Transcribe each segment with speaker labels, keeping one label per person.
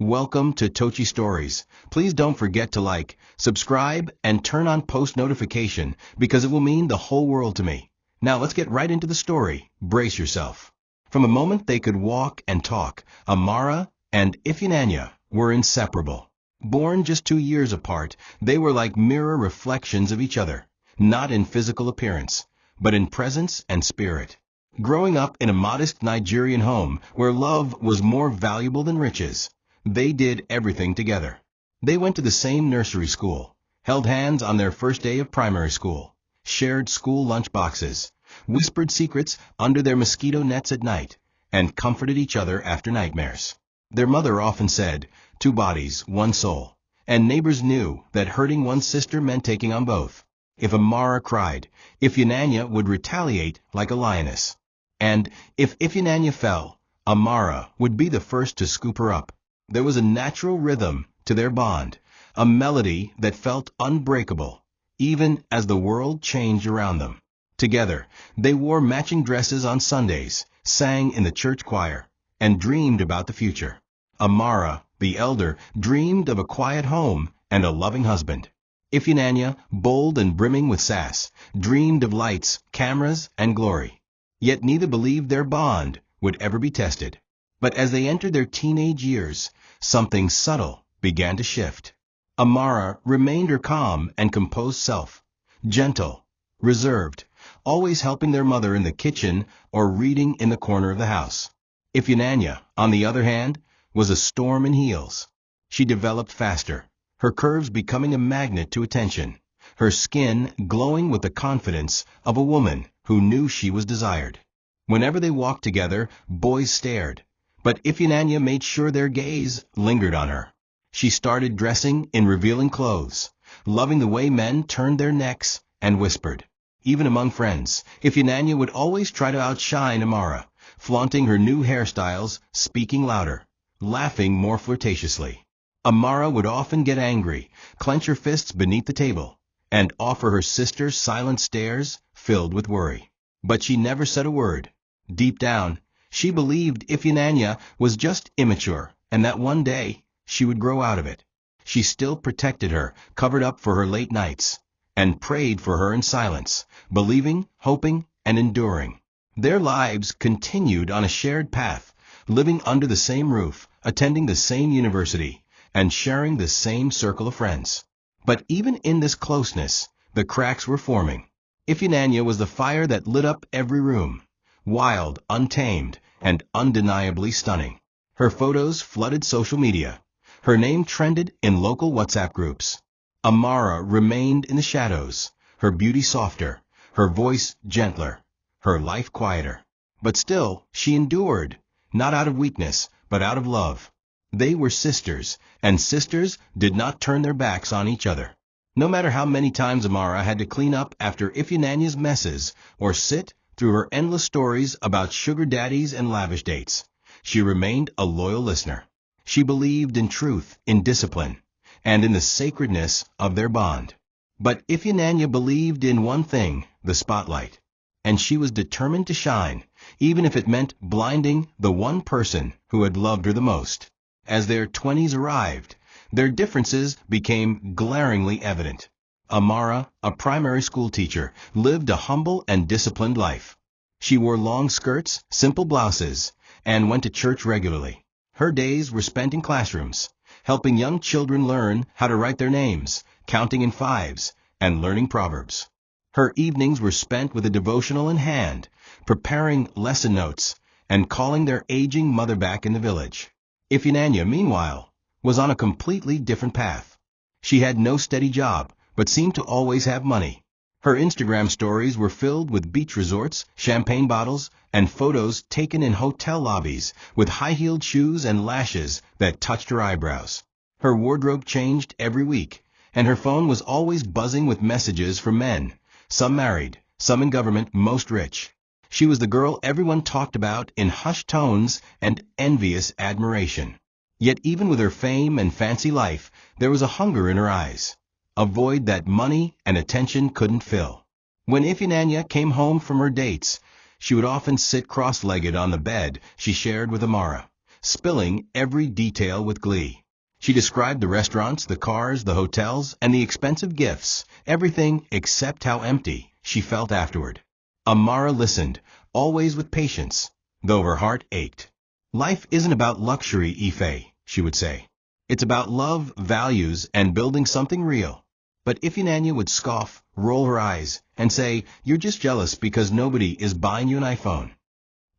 Speaker 1: Welcome to TOCHI Stories. Please don't forget to like, subscribe, and turn on post notification because it will mean the whole world to me. Now let's get right into the story. Brace yourself. From the moment they could walk and talk, Amara and Ifeanyi were inseparable. Born just 2 years apart, they were like mirror reflections of each other, not in physical appearance, but in presence and spirit. Growing up in a modest Nigerian home where love was more valuable than riches, they did everything together. They went to the same nursery school, held hands on their first day of primary school, shared school lunch boxes, whispered secrets under their mosquito nets at night, and comforted each other after nightmares. Their mother often said, "Two bodies, one soul," and neighbors knew that hurting one sister meant taking on both. If Amara cried, Ifeanyi would retaliate like a lioness. And if Ifeanyi fell, Amara would be the first to scoop her up. There was a natural rhythm to their bond, a melody that felt unbreakable, even as the world changed around them. Together, they wore matching dresses on Sundays, sang in the church choir, and dreamed about the future. Amara, the elder, dreamed of a quiet home and a loving husband. Ifeanyi, bold and brimming with sass, dreamed of lights, cameras, and glory. Yet neither believed their bond would ever be tested. But as they entered their teenage years, something subtle began to shift. Amara remained her calm and composed self, gentle, reserved, always helping their mother in the kitchen or reading in the corner of the house. Ifeanyi, on the other hand, was a storm in heels. She developed faster, her curves becoming a magnet to attention, her skin glowing with the confidence of a woman who knew she was desired. Whenever they walked together, boys stared, but Ifeanyi made sure their gaze lingered on her. She started dressing in revealing clothes, loving the way men turned their necks and whispered. Even among friends, Ifeanyi would always try to outshine Amara, flaunting her new hairstyles, speaking louder, laughing more flirtatiously. Amara would often get angry, clench her fists beneath the table, and offer her sister silent stares filled with worry. But she never said a word. Deep down, she believed Ifeanyi was just immature, and that one day she would grow out of it. She still protected her, covered up for her late nights, and prayed for her in silence, believing, hoping, and enduring. Their lives continued on a shared path, living under the same roof, attending the same university, and sharing the same circle of friends. But even in this closeness, the cracks were forming. Ifeanyi was the fire that lit up every room, wild, untamed, and undeniably stunning. Her photos flooded social media. Her name trended in local WhatsApp groups. Amara remained in the shadows, her beauty softer, her voice gentler, her life quieter. But still, she endured, not out of weakness, but out of love. They were sisters, and sisters did not turn their backs on each other. No matter how many times Amara had to clean up after Ifeanyi's messes or sit through her endless stories about sugar daddies and lavish dates, she remained a loyal listener. She believed in truth, in discipline, and in the sacredness of their bond. But Ifeanyi believed in one thing, the spotlight, and she was determined to shine, even if it meant blinding the one person who had loved her the most. As their 20s arrived, their differences became glaringly evident. Amara, a primary school teacher, lived a humble and disciplined life. She wore long skirts, simple blouses, and went to church regularly. Her days were spent in classrooms, helping young children learn how to write their names, counting in fives, and learning proverbs. Her evenings were spent with a devotional in hand, preparing lesson notes, and calling their aging mother back in the village. Ifeanyi, meanwhile, was on a completely different path. She had no steady job, but seemed to always have money. Her Instagram stories were filled with beach resorts, champagne bottles, and photos taken in hotel lobbies with high-heeled shoes and lashes that touched her eyebrows. Her wardrobe changed every week, and her phone was always buzzing with messages from men, some married, some in government, most rich. She was the girl everyone talked about in hushed tones and envious admiration. Yet even with her fame and fancy life, there was a hunger in her eyes, a void that money and attention couldn't fill. When Ifeanyi came home from her dates, she would often sit cross-legged on the bed she shared with Amara, spilling every detail with glee. She described the restaurants, the cars, the hotels, and the expensive gifts, everything except how empty she felt afterward. Amara listened, always with patience, though her heart ached. Life isn't about luxury, Ife, she would say. It's about love, values, and building something real. But Ifunanya would scoff, roll her eyes, and say, "You're just jealous because nobody is buying you an iPhone."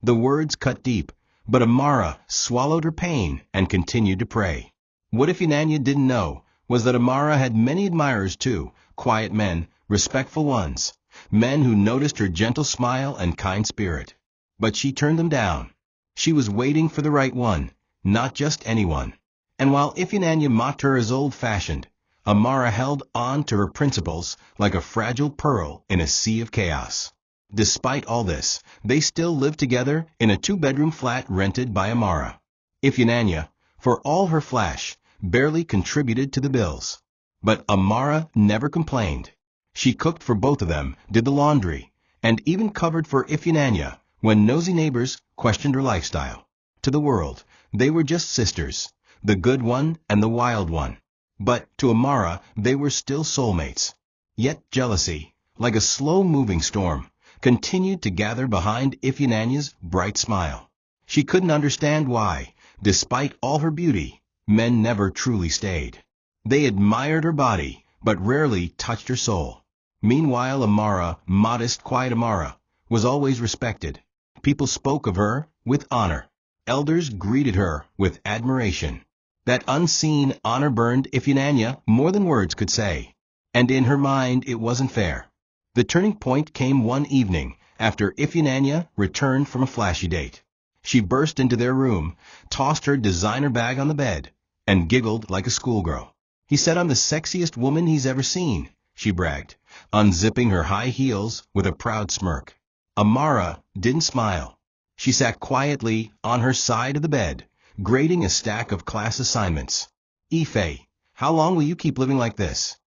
Speaker 1: The words cut deep, but Amara swallowed her pain and continued to pray. What Ifunanya didn't know was that Amara had many admirers too, quiet men, respectful ones, men who noticed her gentle smile and kind spirit. But she turned them down. She was waiting for the right one, not just anyone. And while Ifunanya mocked her as old-fashioned, Amara held on to her principles like a fragile pearl in a sea of chaos. Despite all this, they still lived together in a two-bedroom flat rented by Amara. Ifunanya, for all her flash, barely contributed to the bills. But Amara never complained. She cooked for both of them, did the laundry, and even covered for Ifunanya when nosy neighbors questioned her lifestyle. To the world, they were just sisters, the good one and the wild one. But to Amara, they were still soulmates. Yet jealousy, like a slow-moving storm, continued to gather behind Ifunanya's bright smile. She couldn't understand why, despite all her beauty, men never truly stayed. They admired her body, but rarely touched her soul. Meanwhile, Amara, modest, quiet Amara, was always respected. People spoke of her with honor. Elders greeted her with admiration. That unseen honor burned Ifunanya more than words could say. And in her mind, it wasn't fair. The turning point came one evening after Ifunanya returned from a flashy date. She burst into their room, tossed her designer bag on the bed, and giggled like a schoolgirl. "He said I'm the sexiest woman he's ever seen," she bragged, unzipping her high heels with a proud smirk. Amara didn't smile. She sat quietly on her side of the bed, grading a stack of class assignments. "Ife, how long will you keep living like this?"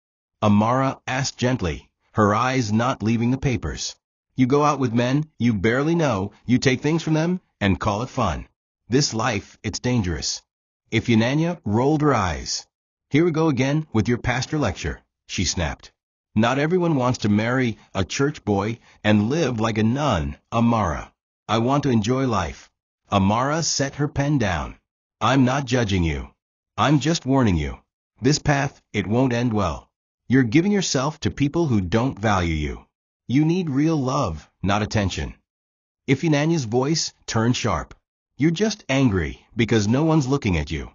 Speaker 1: Amara asked gently, her eyes not leaving the papers. "You go out with men you barely know, you take things from them, and call it fun. This life, it's dangerous." Ifunanya rolled her eyes. "Here we go again with your pastor lecture," she snapped. "Not everyone wants to marry a church boy and live like a nun, Amara. I want to enjoy life." Amara set her pen down. "I'm not judging you. I'm just warning you. This path, it won't end well. You're giving yourself to people who don't value you. You need real love, not attention." Ifunanya's voice turned sharp. "You're just angry because no one's looking at you."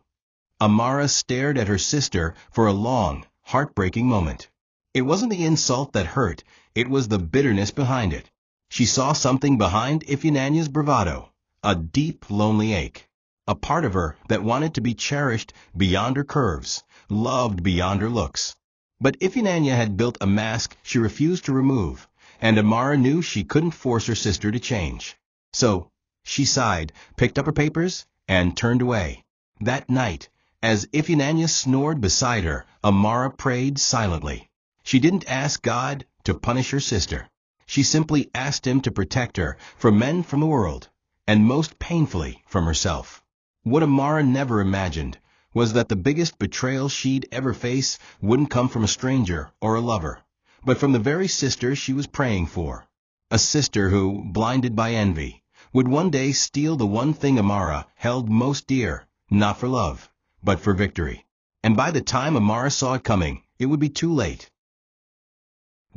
Speaker 1: Amara stared at her sister for a long, heartbreaking moment. It wasn't the insult that hurt, it was the bitterness behind it. She saw something behind Ifunanya's bravado, a deep, lonely ache. A part of her that wanted to be cherished beyond her curves, loved beyond her looks. But Ifunanya had built a mask she refused to remove, and Amara knew she couldn't force her sister to change. So, she sighed, picked up her papers, and turned away. That night, as Ifunanya snored beside her, Amara prayed silently. She didn't ask God to punish her sister. She simply asked him to protect her from men, from the world, and most painfully from herself. What Amara never imagined was that the biggest betrayal she'd ever face wouldn't come from a stranger or a lover, but from the very sister she was praying for. A sister who, blinded by envy, would one day steal the one thing Amara held most dear, not for love, but for victory. And by the time Amara saw it coming, it would be too late.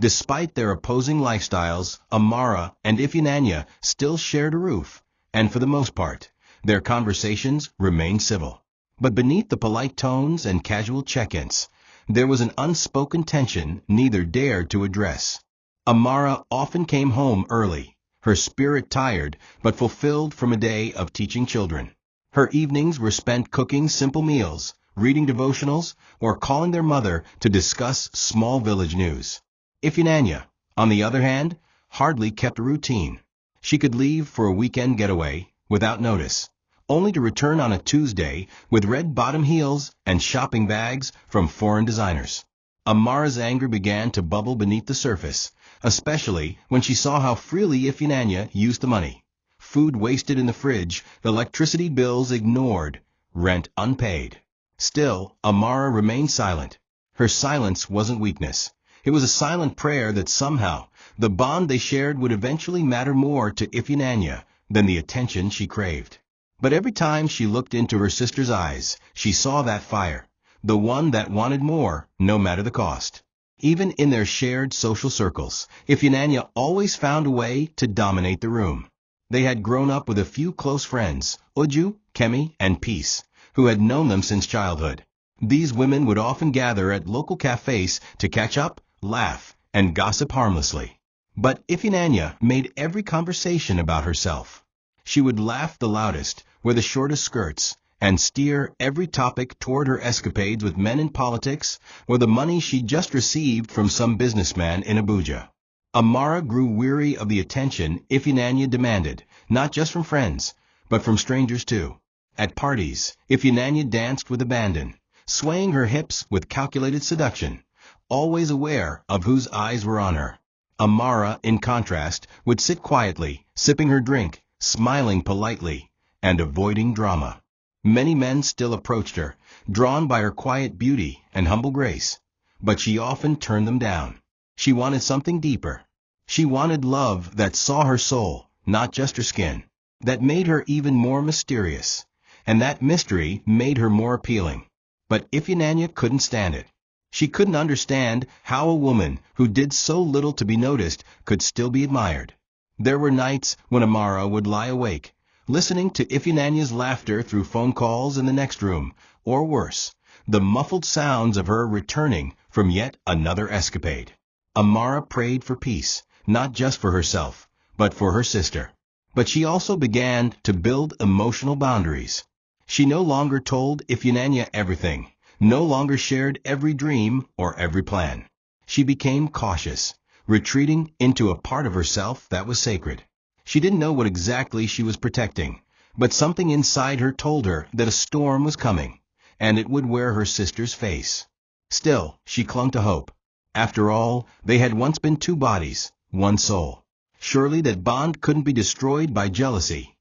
Speaker 1: Despite their opposing lifestyles, Amara and Ifunanya still shared a roof, and for the most part, their conversations remained civil. But beneath the polite tones and casual check-ins, there was an unspoken tension neither dared to address. Amara often came home early, her spirit tired but fulfilled from a day of teaching children. Her evenings were spent cooking simple meals, reading devotionals, or calling their mother to discuss small village news. Ifunanya, on the other hand, hardly kept a routine. She could leave for a weekend getaway without notice, only to return on a Tuesday with red-bottom heels and shopping bags from foreign designers. Amara's anger began to bubble beneath the surface, especially when she saw how freely Ifunanya used the money. food wasted in the fridge, electricity bills ignored, rent unpaid. Still, Amara remained silent. Her silence wasn't weakness. It was a silent prayer that somehow the bond they shared would eventually matter more to Iphigenia than the attention she craved. But every time she looked into her sister's eyes, she saw that fire, the one that wanted more, no matter the cost. Even in their shared social circles, Iphigenia always found a way to dominate the room. They had grown up with a few close friends, Uju, Kemi, and Peace, who had known them since childhood. These women would often gather at local cafes to catch up, laugh, and gossip harmlessly. But Iphigenia made every conversation about herself. She would laugh the loudest, wear the shortest skirts, and steer every topic toward her escapades with men in politics or the money she just received from some businessman in Abuja. Amara grew weary of the attention Iphigenia demanded, not just from friends, but from strangers too. At parties, Iphigenia danced with abandon, swaying her hips with calculated seduction, always aware of whose eyes were on her. Amara, in contrast, would sit quietly, sipping her drink, smiling politely, and avoiding drama. Many men still approached her, drawn by her quiet beauty and humble grace, but she often turned them down. She wanted something deeper. She wanted love that saw her soul, not just her skin, that made her even more mysterious, and that mystery made her more appealing. But Iphigenia couldn't stand it. She couldn't understand how a woman who did so little to be noticed could still be admired. There were nights when Amara would lie awake, listening to Iphigenia's laughter through phone calls in the next room, or worse, the muffled sounds of her returning from yet another escapade. Amara prayed for peace, not just for herself, but for her sister. But she also began to build emotional boundaries. She no longer told Iphigenia everything, no longer shared every dream or every plan. She became cautious, retreating into a part of herself that was sacred. She didn't know what exactly she was protecting, but something inside her told her that a storm was coming, and it would wear her sister's face. Still, she clung to hope. After all, they had once been two bodies, one soul. Surely that bond couldn't be destroyed by jealousy.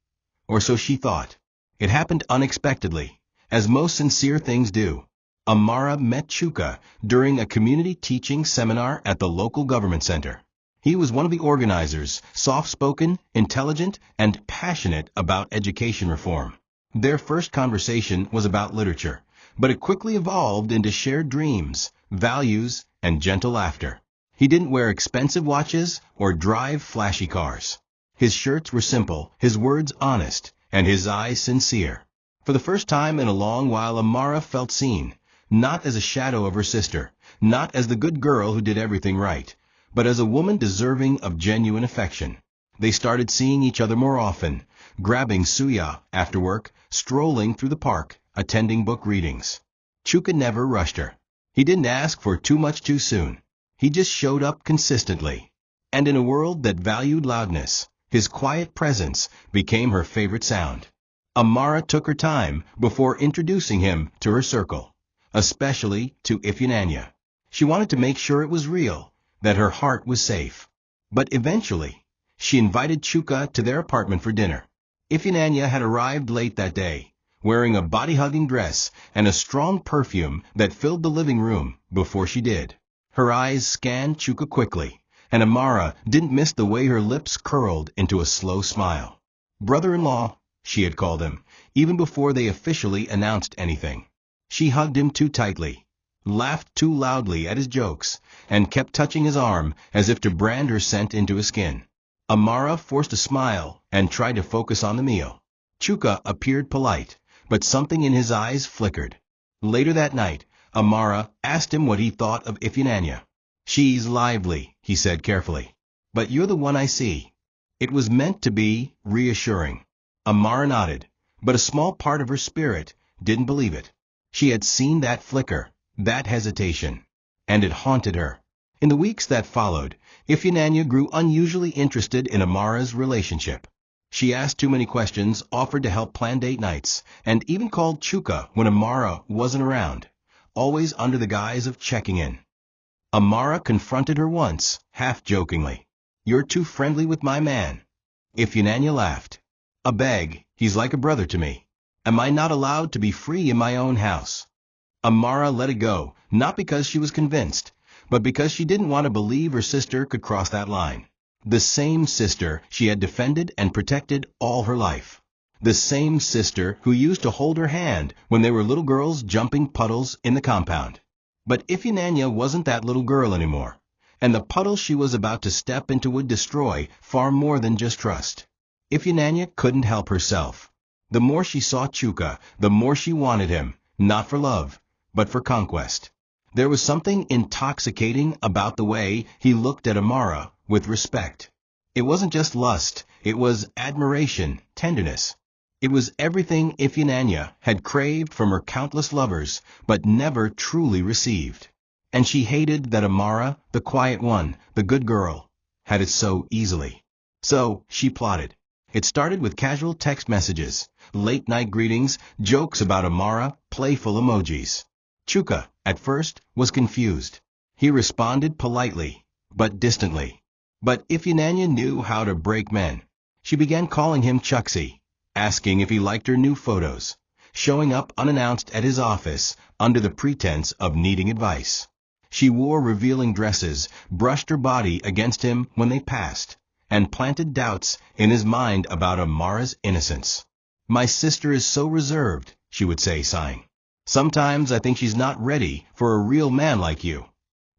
Speaker 1: Or so she thought. It happened unexpectedly, as most sincere things do. Amara met Chuka during a community teaching seminar at the local government center. He was one of the organizers, soft-spoken, intelligent, and passionate about education reform. Their first conversation was about literature, but it quickly evolved into shared dreams, values, and gentle laughter. He didn't wear expensive watches or drive flashy cars. His shirts were simple, his words honest, and his eyes sincere. For the first time in a long while, Amara felt seen, not as a shadow of her sister, not as the good girl who did everything right, but as a woman deserving of genuine affection. They started seeing each other more often, grabbing suya after work, strolling through the park, attending book readings. Chuka never rushed her. He didn't ask for too much too soon. He just showed up consistently. And in a world that valued loudness, his quiet presence became her favorite sound. Amara took her time before introducing him to her circle, especially to Iphigenia. She wanted to make sure it was real, that her heart was safe. But eventually, she invited Chuka to their apartment for dinner. Iphigenia had arrived late that day, wearing a body-hugging dress and a strong perfume that filled the living room before she did. Her eyes scanned Chuka quickly, and Amara didn't miss the way her lips curled into a slow smile. Brother-in-law, she had called him, even before they officially announced anything. She hugged him too tightly, laughed too loudly at his jokes, and kept touching his arm as if to brand her scent into his skin. Amara forced a smile and tried to focus on the meal. Chuka appeared polite, but something in his eyes flickered. Later that night, Amara asked him what he thought of Iphigenia. "She's lively," he said carefully, "but you're the one I see." It was meant to be reassuring. Amara nodded, but a small part of her spirit didn't believe it. She had seen that flicker, that hesitation, and it haunted her. In the weeks that followed, Iphigenia grew unusually interested in Amara's relationship. She asked too many questions, offered to help plan date nights, and even called Chuka when Amara wasn't around, always under the guise of checking in. Amara confronted her once, half-jokingly. "You're too friendly with my man." Iphigenia laughed. A beg, he's like a brother to me. Am I not allowed to be free in my own house? Amara let it go, not because she was convinced, but because she didn't want to believe her sister could cross that line. The same sister she had defended and protected all her life. The same sister who used to hold her hand when they were little girls jumping puddles in the compound. But Iphigenia wasn't that little girl anymore, and the puddle she was about to step into would destroy far more than just trust. Iphigenia couldn't help herself. The more she saw Chuka, the more she wanted him, not for love, but for conquest. There was something intoxicating about the way he looked at Amara with respect. It wasn't just lust, it was admiration, tenderness. It was everything Iphigenia had craved from her countless lovers, but never truly received. And she hated that Amara, the quiet one, the good girl, had it so easily. So she plotted. It started with casual text messages, late-night greetings, jokes about Amara, playful emojis. Chuka, at first, was confused. He responded politely, but distantly. But Iphigenia knew how to break men. She began calling him Chucksy, asking if he liked her new photos, showing up unannounced at his office under the pretense of needing advice. She wore revealing dresses, brushed her body against him when they passed, and planted doubts in his mind about Amara's innocence. "My sister is so reserved," she would say, sighing. "Sometimes I think she's not ready for a real man like you."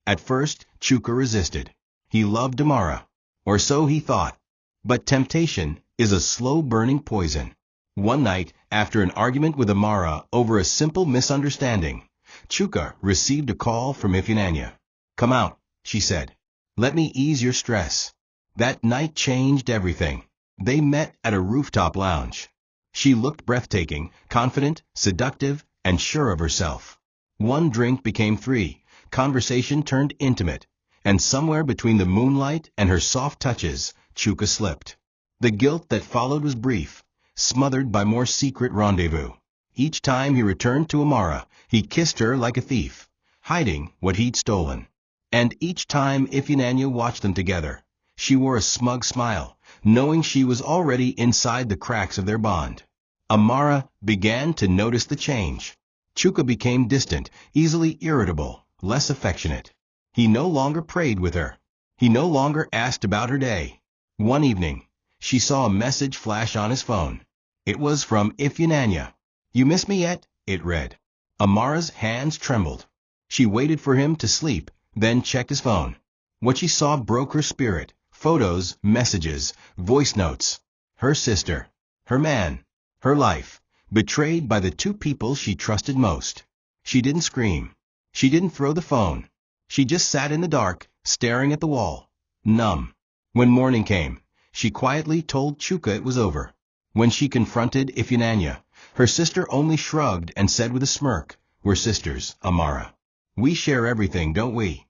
Speaker 1: At first, Chuka resisted. He loved Amara, or so he thought. But temptation is a slow-burning poison. One night, after an argument with Amara over a simple misunderstanding, Chuka received a call from Iphigenia. "Come out," she said. "Let me ease your stress." That night changed everything. They met at a rooftop lounge. She looked breathtaking, confident, seductive, and sure of herself. One drink became three, conversation turned intimate, and somewhere between the moonlight and her soft touches, Chuka slipped. The guilt that followed was brief, smothered by more secret rendezvous. Each time he returned to Amara, he kissed her like a thief, hiding what he'd stolen. And each time Iphigenia watched them together, she wore a smug smile, knowing she was already inside the cracks of their bond. Amara began to notice the change. Chuka became distant, easily irritable, less affectionate. He no longer prayed with her. He no longer asked about her day. One evening, she saw a message flash on his phone. It was from Iphigenia. "You miss me yet?" it read. Amara's hands trembled. She waited for him to sleep, then checked his phone. What she saw broke her spirit. Photos, messages, voice notes. Her sister, her man, her life, betrayed by the two people she trusted most. She didn't scream. She didn't throw the phone. She just sat in the dark, staring at the wall, numb. When morning came, she quietly told Chuka it was over. When she confronted Iphigenia, her sister only shrugged and said with a smirk, "We're sisters, Amara. We share everything, don't we?"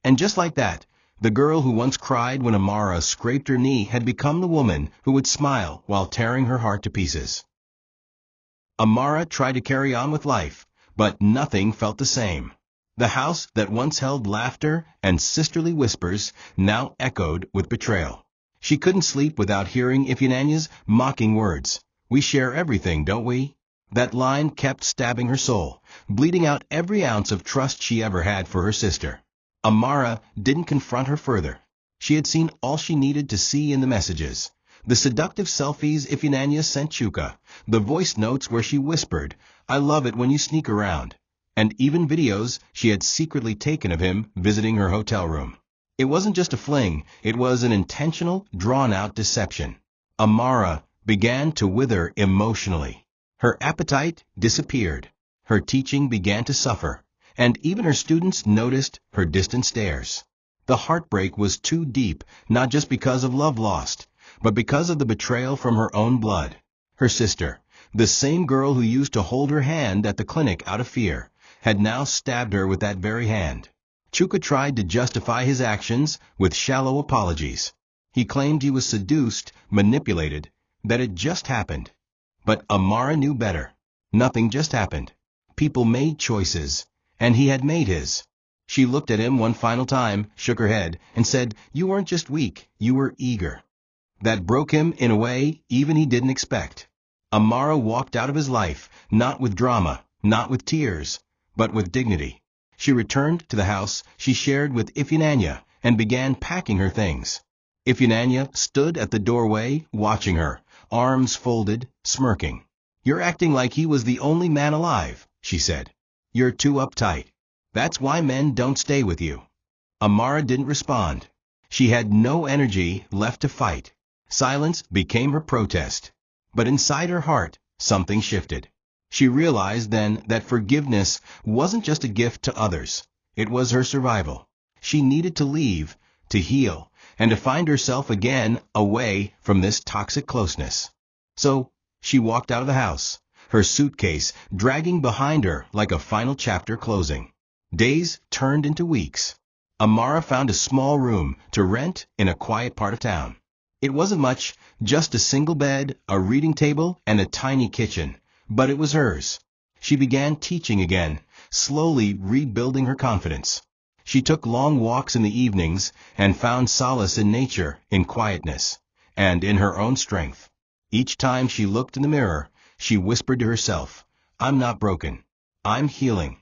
Speaker 1: And just like that, the girl who once cried when Amara scraped her knee had become the woman who would smile while tearing her heart to pieces. Amara tried to carry on with life, but nothing felt the same. The house that once held laughter and sisterly whispers now echoed with betrayal. She couldn't sleep without hearing Iphigenia's mocking words. "We share everything, don't we?" That line kept stabbing her soul, bleeding out every ounce of trust she ever had for her sister. Amara didn't confront her further. She had seen all she needed to see in the messages. The seductive selfies Iphigenia sent Chuka, the voice notes where she whispered, "I love it when you sneak around," and even videos she had secretly taken of him visiting her hotel room. It wasn't just a fling, it was an intentional, drawn-out deception. Amara began to wither emotionally. Her appetite disappeared. Her teaching began to suffer, and even her students noticed her distant stares. The heartbreak was too deep, not just because of love lost, but because of the betrayal from her own blood. Her sister, the same girl who used to hold her hand at the clinic out of fear, had now stabbed her with that very hand. Chuka tried to justify his actions with shallow apologies. He claimed he was seduced, manipulated, that it just happened. But Amara knew better. Nothing just happened. People made choices, and he had made his. She looked at him one final time, shook her head, and said, "You weren't just weak, you were eager." that broke him in a way even he didn't expect. Amara walked out of his life, not with drama, not with tears, but with dignity. She returned to the house she shared with Ifunanya and began packing her things. Ifunanya stood at the doorway, watching her, arms folded, smirking. "You're acting like he was the only man alive," she said. "You're too uptight. That's why men don't stay with you." Amara didn't respond. She had no energy left to fight. Silence became her protest. But inside her heart, something shifted. She realized then that forgiveness wasn't just a gift to others. It was her survival. She needed to leave, to heal, and to find herself again away from this toxic closeness. So, she walked out of the house, her suitcase dragging behind her like a final chapter closing. Days turned into weeks. Amara found a small room to rent in a quiet part of town. It wasn't much, just a single bed, a reading table, and a tiny kitchen, but it was hers. She began teaching again, slowly rebuilding her confidence. She took long walks in the evenings and found solace in nature, in quietness, and in her own strength. Each time she looked in the mirror, she whispered to herself, "I'm not broken. I'm healing."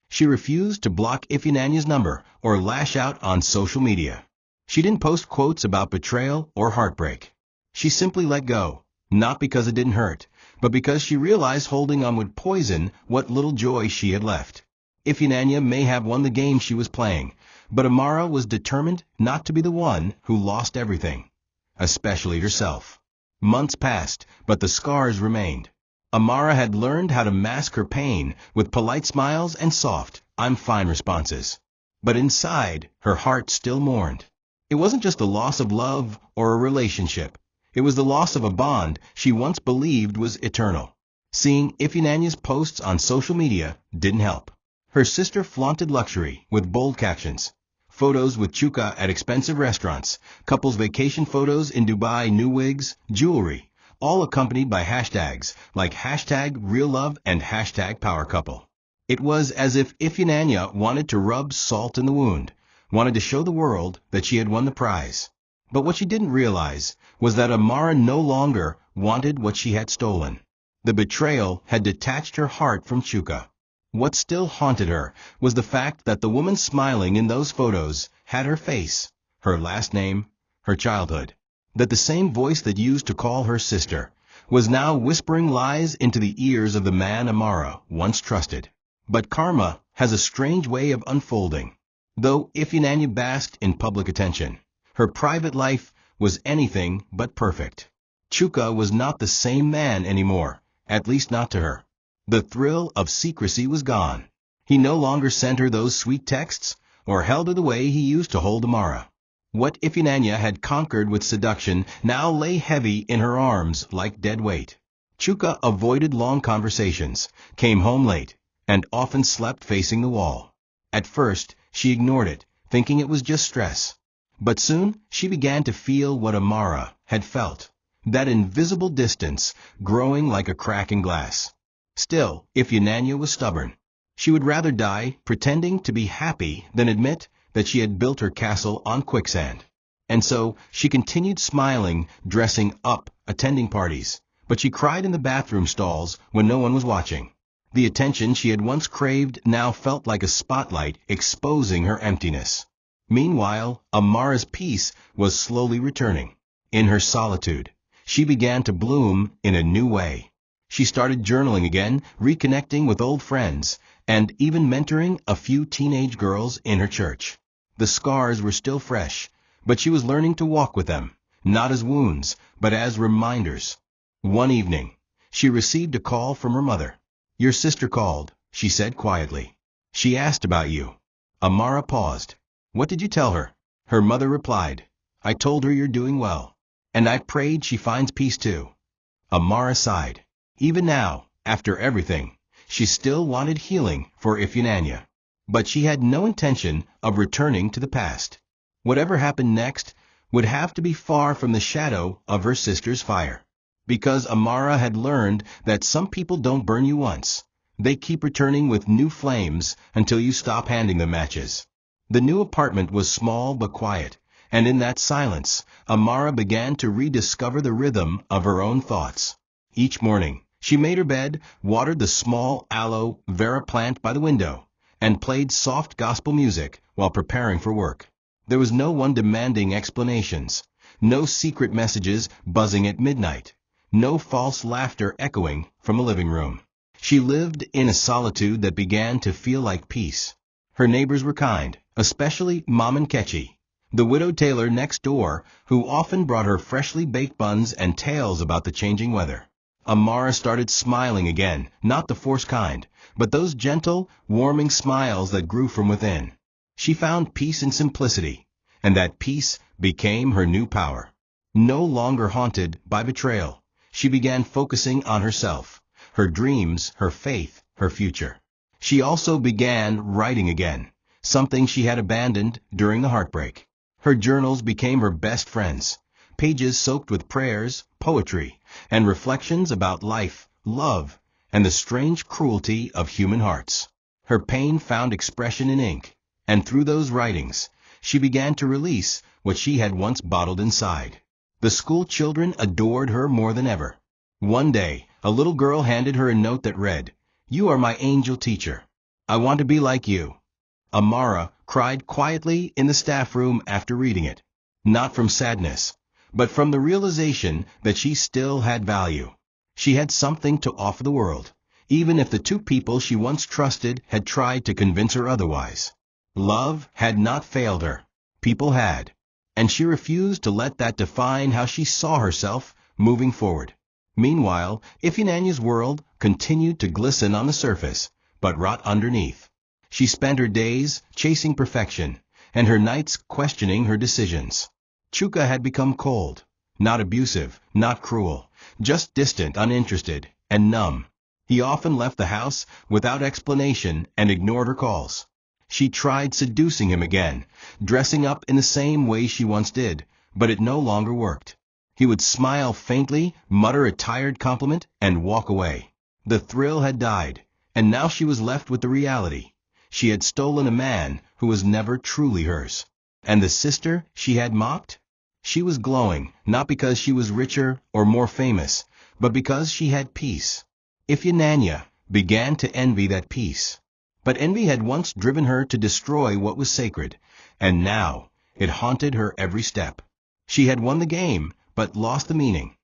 Speaker 1: She refused to block Ifunanya's number or lash out on social media. She didn't post quotes about betrayal or heartbreak. She simply let go, not because it didn't hurt, but because she realized holding on would poison what little joy she had left. Ifunanya may have won the game she was playing, but Amara was determined not to be the one who lost everything, especially herself. Months passed, but the scars remained. Amara had learned how to mask her pain with polite smiles and soft, "I'm fine" responses. But inside, her heart still mourned. It wasn't just the loss of love or a relationship. It was the loss of a bond she once believed was eternal. Seeing Ifunanya's posts on social media didn't help. Her sister flaunted luxury with bold captions. Photos with Chuka at expensive restaurants, couples vacation photos in Dubai, new wigs, jewelry, all accompanied by hashtags like #RealLove and #PowerCouple. It was as if Ifunanya wanted to rub salt in the wound, wanted to show the world that she had won the prize. But what she didn't realize was that Amara no longer wanted what she had stolen. The betrayal had detached her heart from Chuka. What still haunted her was the fact that the woman smiling in those photos had her face, her last name, her childhood. That the same voice that used to call her sister was now whispering lies into the ears of the man Amara once trusted. But karma has a strange way of unfolding. Though Ifunanya basked in public attention, her private life was anything but perfect. Chuka was not the same man anymore, at least not to her. The thrill of secrecy was gone. He no longer sent her those sweet texts or held her the way he used to hold Amara. What Ifunanya had conquered with seduction now lay heavy in her arms like dead weight. Chuka avoided long conversations, came home late, and often slept facing the wall. At first, she ignored it, thinking it was just stress. But soon, she began to feel what Amara had felt, that invisible distance growing like a crack in glass. Still, Ifunanya was stubborn. She would rather die pretending to be happy than admit that she had built her castle on quicksand. And so, she continued smiling, dressing up, attending parties. But she cried in the bathroom stalls when no one was watching. The attention she had once craved now felt like a spotlight exposing her emptiness. Meanwhile, Amara's peace was slowly returning. In her solitude, she began to bloom in a new way. She started journaling again, reconnecting with old friends, and even mentoring a few teenage girls in her church. The scars were still fresh, but she was learning to walk with them, not as wounds, but as reminders. One evening, she received a call from her mother. "Your sister called," she said quietly. "She asked about you." Amara paused. "What did you tell her?" Her mother replied, "I told her you're doing well. And I prayed she finds peace too." Amara sighed. Even now, after everything, she still wanted healing for Ifunanya. But she had no intention of returning to the past. Whatever happened next would have to be far from the shadow of her sister's fire. Because Amara had learned that some people don't burn you once. They keep returning with new flames until you stop handing them matches. The new apartment was small but quiet, And in that silence, Amara began to rediscover the rhythm of her own thoughts. Each morning, she made her bed, watered the small aloe vera plant by the window, and played soft gospel music while preparing for work. There was no one demanding explanations, no secret messages buzzing at midnight, no false laughter echoing from a living room. She lived in a solitude that began to feel like peace. Her neighbors were kind, especially Mom and Ketchy, the widowed tailor next door, who often brought her freshly baked buns and tales about the changing weather. Amara started smiling again, not the forced kind, but those gentle, warming smiles that grew from within. She found peace in simplicity, and that peace became her new power. No longer haunted by betrayal, she began focusing on herself, her dreams, her faith, her future. She also began writing again, something she had abandoned during the heartbreak. Her journals became her best friends, pages soaked with prayers, poetry, and reflections about life, love, and the strange cruelty of human hearts. Her pain found expression in ink, and through those writings, she began to release what she had once bottled inside. The school children adored her more than ever. One day, a little girl handed her a note that read, "You are my angel teacher. I want to be like you." Amara cried quietly in the staff room after reading it, not from sadness, but from the realization that she still had value. She had something to offer the world, even if the two people she once trusted had tried to convince her otherwise. Love had not failed her. People had. And she refused to let that define how she saw herself moving forward. Meanwhile, Ifinanya's world continued to glisten on the surface, but rot underneath. She spent her days chasing perfection, and her nights questioning her decisions. Chuka had become cold, not abusive, not cruel, just distant, uninterested, and numb. He often left the house without explanation and ignored her calls. She tried seducing him again, dressing up in the same way she once did, but it no longer worked. He would smile faintly, mutter a tired compliment, and walk away. The thrill had died, and now she was left with the reality. She had stolen a man who was never truly hers. And the sister she had mocked? She was glowing, not because she was richer or more famous, but because she had peace. Ifyananya began to envy that peace. But envy had once driven her to destroy what was sacred, and now it haunted her every step. She had won the game, but lost the meaning.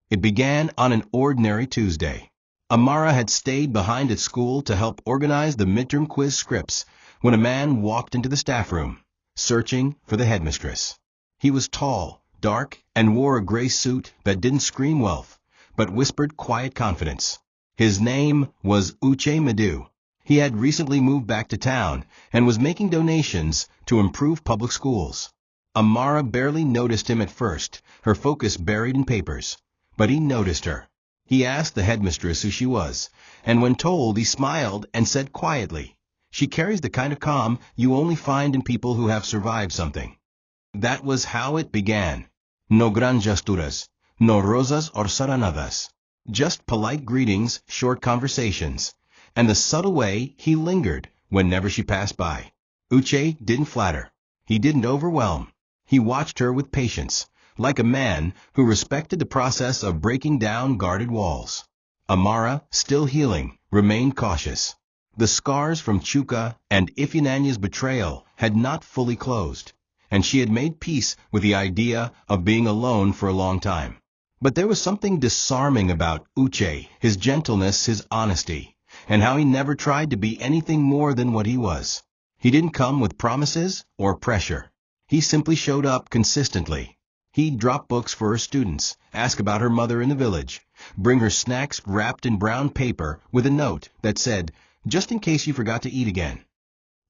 Speaker 1: It began on an ordinary Tuesday. Amara had stayed behind at school to help organize the midterm quiz scripts when a man walked into the staff room, searching for the headmistress. He was tall, dark, and wore a gray suit that didn't scream wealth, but whispered quiet confidence. His name was Uche Madu. He had recently moved back to town and was making donations to improve public schools. Amara barely noticed him at first, her focus buried in papers. But he noticed her. He asked the headmistress who she was, and when told, he smiled and said quietly, "She carries the kind of calm you only find in people who have survived something." That was how it began. No gran gesturas, no rosas or saranadas. Just polite greetings, short conversations, and the subtle way he lingered whenever she passed by. Uche didn't flatter. He didn't overwhelm. He watched her with patience, like a man who respected the process of breaking down guarded walls. Amara, still healing, remained cautious. The scars from Chuka and Ifyananya's betrayal had not fully closed, and she had made peace with the idea of being alone for a long time. But there was something disarming about Uche, his gentleness, his honesty, and how he never tried to be anything more than what he was. He didn't come with promises or pressure. He simply showed up consistently. He'd drop books for her students, ask about her mother in the village, bring her snacks wrapped in brown paper with a note that said, "Just in case you forgot to eat again."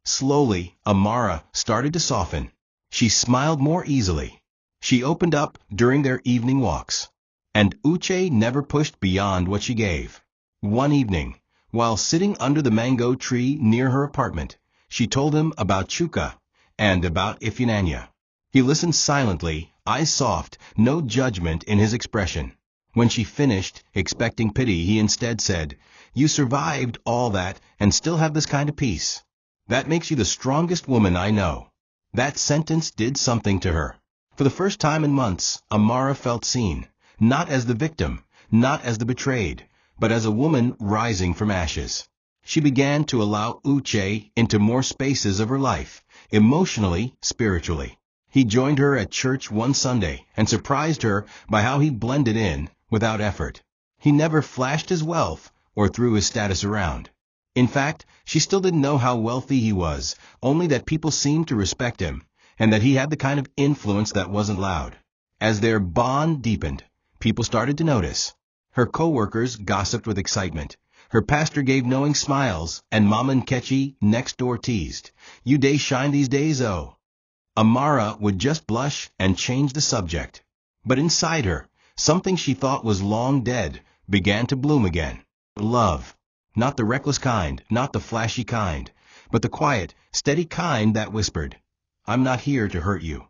Speaker 1: Slowly, Amara started to soften. She smiled more easily. She opened up during their evening walks. And Uche never pushed beyond what she gave. One evening, while sitting under the mango tree near her apartment, she told him about Chuka and about Ifyananya. He listened silently, eyes soft, no judgment in his expression. When she finished, expecting pity, he instead said, "You survived all that and still have this kind of peace. That makes you the strongest woman I know." That sentence did something to her. For the first time in months, Amara felt seen, not as the victim, not as the betrayed, but as a woman rising from ashes. She began to allow Uche into more spaces of her life, emotionally, spiritually. He joined her at church one Sunday and surprised her by how he blended in without effort. He never flashed his wealth or threw his status around. In fact, she still didn't know how wealthy he was, only that people seemed to respect him, and that he had the kind of influence that wasn't loud. As their bond deepened, people started to notice. Her co-workers gossiped with excitement. Her pastor gave knowing smiles, and Mama Nkechi next door teased, "You days shine these days, oh." Amara would just blush and change the subject. But inside her, something she thought was long dead began to bloom again. Love. Not the reckless kind, not the flashy kind, but the quiet, steady kind that whispered, "I'm not here to hurt you."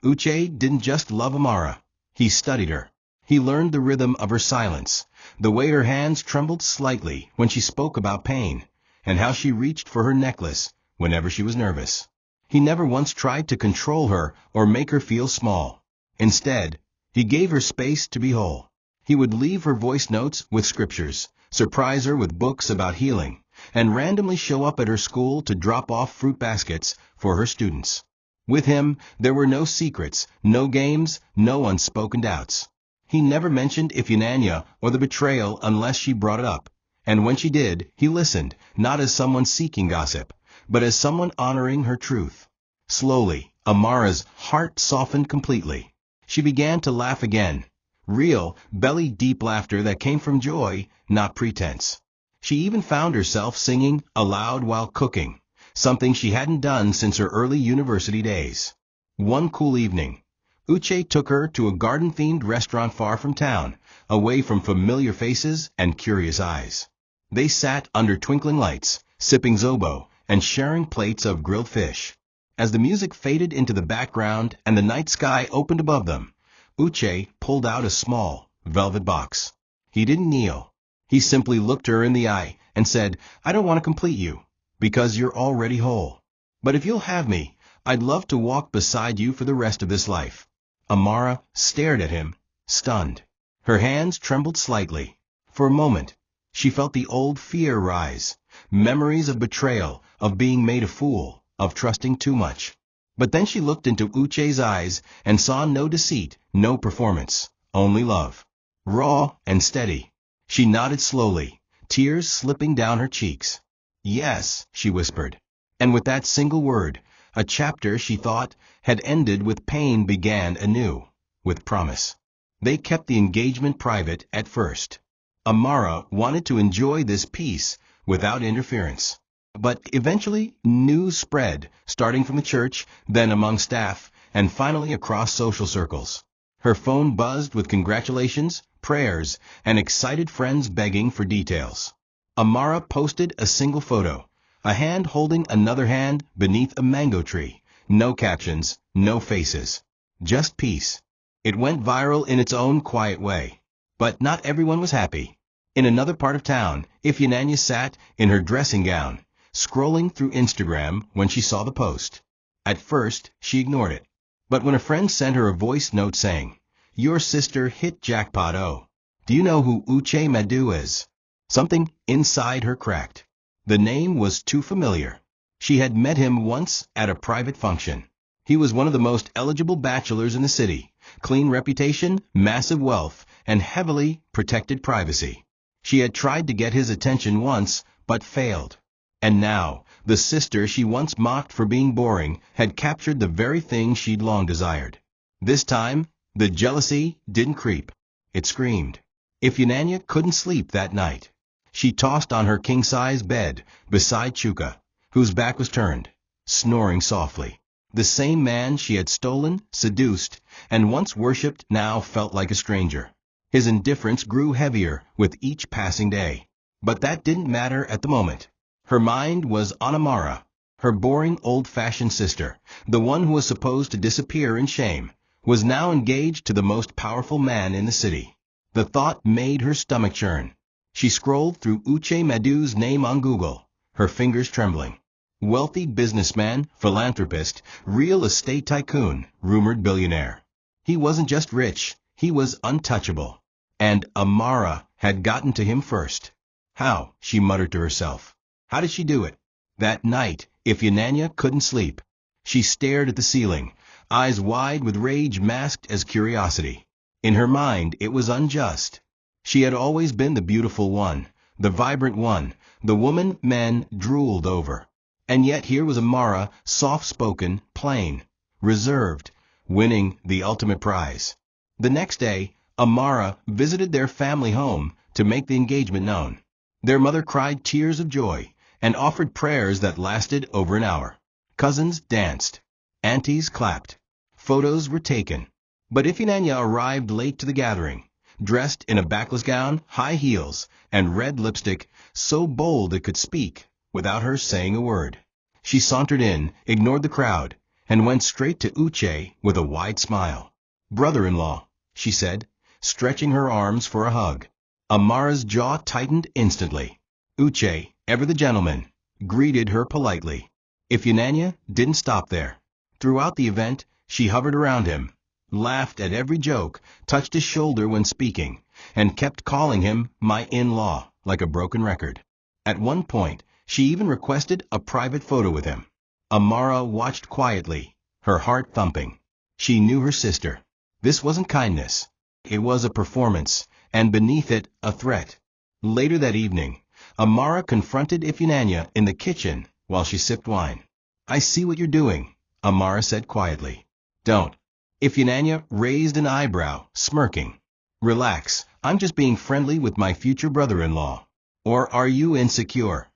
Speaker 1: Uche didn't just love Amara. He studied her. He learned the rhythm of her silence, the way her hands trembled slightly when she spoke about pain, and how she reached for her necklace whenever she was nervous. He never once tried to control her or make her feel small. Instead, he gave her space to be whole. He would leave her voice notes with scriptures, surprise her with books about healing, and randomly show up at her school to drop off fruit baskets for her students. With him, there were no secrets, no games, no unspoken doubts. He never mentioned Ifeanyi or the betrayal unless she brought it up, and when she did, he listened, not as someone seeking gossip, but as someone honoring her truth. Slowly, Amara's heart softened completely. She began to laugh again. Real, belly-deep laughter that came from joy, not pretense. She even found herself singing aloud while cooking, something she hadn't done since her early university days. One cool evening, Uche took her to a garden-themed restaurant far from town, away from familiar faces and curious eyes. They sat under twinkling lights, sipping zobo, and sharing plates of grilled fish. As the music faded into the background and the night sky opened above them, Uche pulled out a small, velvet box. He didn't kneel. He simply looked her in the eye and said, "I don't want to complete you, because you're already whole. But if you'll have me, I'd love to walk beside you for the rest of this life." Amara stared at him, stunned. Her hands trembled slightly. For a moment, she felt the old fear rise, memories of betrayal, of being made a fool, of trusting too much. But then she looked into Uche's eyes and saw no deceit, no performance, only love. Raw and steady. She nodded slowly, tears slipping down her cheeks. "Yes," she whispered. And with that single word, a chapter she thought had ended with pain began anew, with promise. They kept the engagement private at first. Amara wanted to enjoy this peace without interference. But eventually, news spread, starting from the church, then among staff, and finally across social circles. Her phone buzzed with congratulations, prayers, and excited friends begging for details. Amara posted a single photo, a hand holding another hand beneath a mango tree. No captions, no faces. Just peace. It went viral in its own quiet way. But not everyone was happy. In another part of town, Ifeanyi sat in her dressing gown, scrolling through Instagram when she saw the post. At first, she ignored it. But when a friend sent her a voice note saying, "Your sister hit jackpot, oh. Do you know who Uche Madu is?" Something inside her cracked. The name was too familiar. She had met him once at a private function. He was one of the most eligible bachelors in the city, clean reputation, massive wealth, and heavily protected privacy. She had tried to get his attention once, but failed. And now, the sister she once mocked for being boring had captured the very thing she'd long desired. This time, the jealousy didn't creep. It screamed. Ifeanyi couldn't sleep that night. She tossed on her king-size bed beside Chuka, whose back was turned, snoring softly. The same man she had stolen, seduced, and once worshipped now felt like a stranger. His indifference grew heavier with each passing day. But that didn't matter at the moment. Her mind was on Amara, her boring old-fashioned sister, the one who was supposed to disappear in shame, was now engaged to the most powerful man in the city. The thought made her stomach churn. She scrolled through Uche Madu's name on Google, her fingers trembling. Wealthy businessman, philanthropist, real estate tycoon, rumored billionaire. He wasn't just rich, he was untouchable. And Amara had gotten to him first. How? She muttered to herself. How did she do it? That night, Ifyananya couldn't sleep. She stared at the ceiling, eyes wide with rage masked as curiosity. In her mind, it was unjust. She had always been the beautiful one, the vibrant one, the woman men drooled over. And yet here was Amara, soft-spoken, plain, reserved, winning the ultimate prize. The next day, Amara visited their family home to make the engagement known. Their mother cried tears of joy and offered prayers that lasted over an hour. Cousins danced. Aunties clapped. Photos were taken. But Ifyananya arrived late to the gathering, dressed in a backless gown, high heels, and red lipstick, so bold it could speak, without her saying a word. She sauntered in, ignored the crowd, and went straight to Uche with a wide smile. "Brother-in-law," she said, stretching her arms for a hug. Amara's jaw tightened instantly. Uche, ever the gentleman, greeted her politely. Ifyananya didn't stop there. Throughout the event, she hovered around him, laughed at every joke, touched his shoulder when speaking, and kept calling him my in-law like a broken record. At one point, she even requested a private photo with him. Amara watched quietly, her heart thumping. She knew her sister. This wasn't kindness. It was a performance, and beneath it, a threat. Later that evening, Amara confronted Ifyananya in the kitchen while she sipped wine. "I see what you're doing," Amara said quietly. "Don't." Ifyananya raised an eyebrow, smirking. "Relax, I'm just being friendly with my future brother-in-law. Or are you insecure?"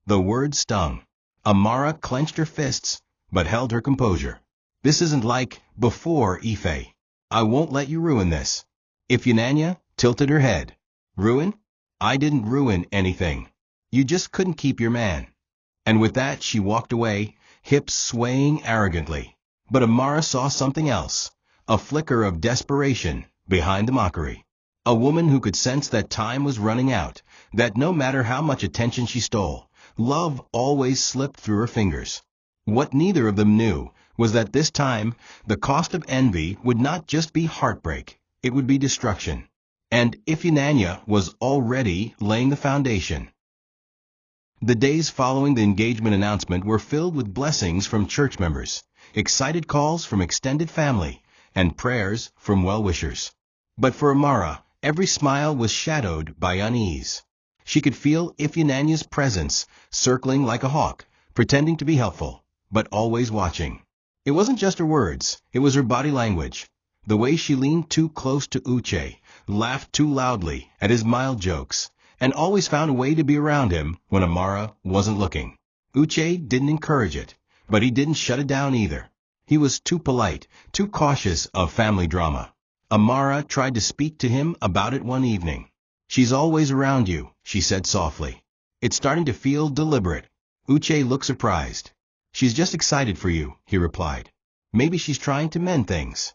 Speaker 1: The word stung. Amara clenched her fists, but held her composure. "This isn't like before, Ife. I won't let you ruin this." Ifyananya tilted her head. "Ruin? I didn't ruin anything. You just couldn't keep your man." And with that she walked away, hips swaying arrogantly. But Amara saw something else, a flicker of desperation behind the mockery. A woman who could sense that time was running out, that no matter how much attention she stole, love always slipped through her fingers. What neither of them knew was that this time, the cost of envy would not just be heartbreak, it would be destruction. And Ifyananya was already laying the foundation. The days following the engagement announcement were filled with blessings from church members, excited calls from extended family, and prayers from well-wishers. But for Amara, every smile was shadowed by unease. She could feel Ifyananya's presence, circling like a hawk, pretending to be helpful, but always watching. It wasn't just her words, it was her body language. The way she leaned too close to Uche, laughed too loudly at his mild jokes, and always found a way to be around him when Amara wasn't looking. Uche didn't encourage it, but he didn't shut it down either. He was too polite, too cautious of family drama. Amara tried to speak to him about it one evening. "She's always around you," she said softly. "It's starting to feel deliberate." Uche looked surprised. "She's just excited for you," he replied. "Maybe she's trying to mend things."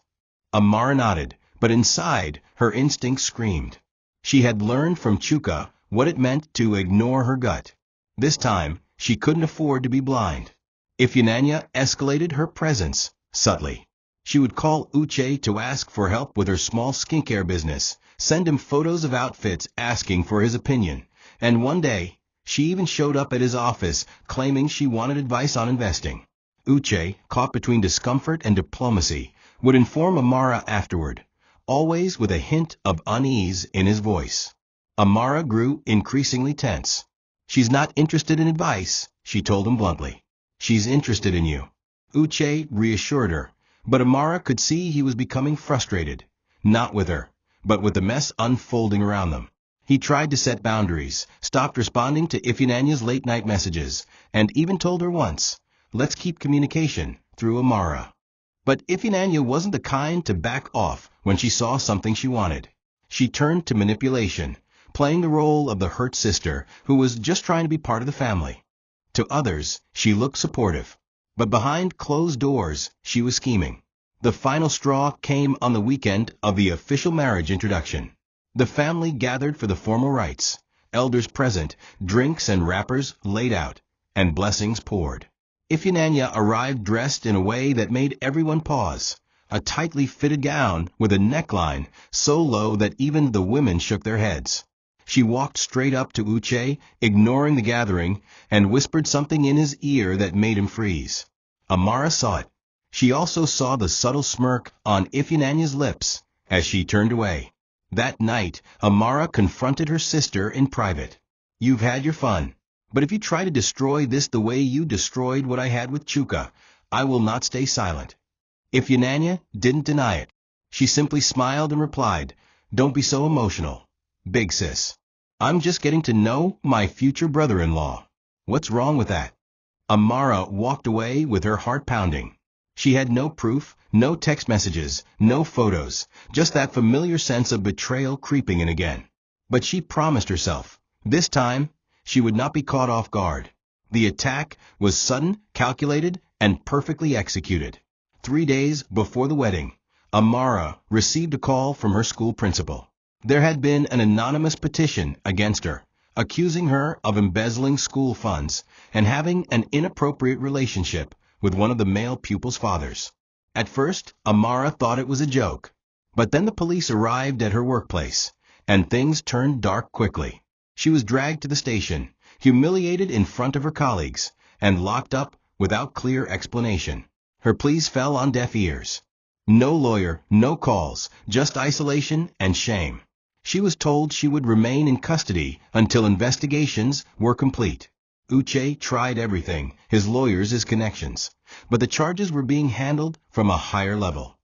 Speaker 1: Amara nodded, but inside, her instinct screamed. She had learned from Chuka what it meant to ignore her gut. This time, she couldn't afford to be blind. Ifyananya escalated her presence, subtly. She would call Uche to ask for help with her small skincare business, send him photos of outfits asking for his opinion, and one day, she even showed up at his office claiming she wanted advice on investing. Uche, caught between discomfort and diplomacy, would inform Amara afterward, always with a hint of unease in his voice. Amara grew increasingly tense. "She's not interested in advice," she told him bluntly. "She's interested in you." Uche reassured her, but Amara could see he was becoming frustrated, not with her, but with the mess unfolding around them. He tried to set boundaries, stopped responding to Ifyananya's late-night messages, and even told her once, "Let's keep communication through Amara." But Ifyananya wasn't the kind to back off when she saw something she wanted. She turned to manipulation, playing the role of the hurt sister who was just trying to be part of the family. To others, she looked supportive, but behind closed doors, she was scheming. The final straw came on the weekend of the official marriage introduction. The family gathered for the formal rites, elders present, drinks and wrappers laid out, and blessings poured. Ifeananya arrived dressed in a way that made everyone pause. A tightly fitted gown with a neckline so low that even the women shook their heads. She walked straight up to Uche, ignoring the gathering, and whispered something in his ear that made him freeze. Amara saw it. She also saw the subtle smirk on Ifeanyanya's lips as she turned away. That night, Amara confronted her sister in private. "You've had your fun, but if you try to destroy this the way you destroyed what I had with Chuka, I will not stay silent." Ifeananya didn't deny it. She simply smiled and replied, "Don't be so emotional, big sis. I'm just getting to know my future brother-in-law. What's wrong with that?" Amara walked away with her heart pounding. She had no proof, no text messages, no photos, just that familiar sense of betrayal creeping in again. But she promised herself, this time, she would not be caught off guard. The attack was sudden, calculated, and perfectly executed. 3 days before the wedding, Amara received a call from her school principal. There had been an anonymous petition against her, accusing her of embezzling school funds and having an inappropriate relationship with one of the male pupils' fathers. At first, Amara thought it was a joke, but then the police arrived at her workplace, and things turned dark quickly. She was dragged to the station, humiliated in front of her colleagues, and locked up without clear explanation. Her pleas fell on deaf ears. No lawyer, no calls, just isolation and shame. She was told she would remain in custody until investigations were complete. Uche tried everything, his lawyers, his connections, but the charges were being handled from a higher level.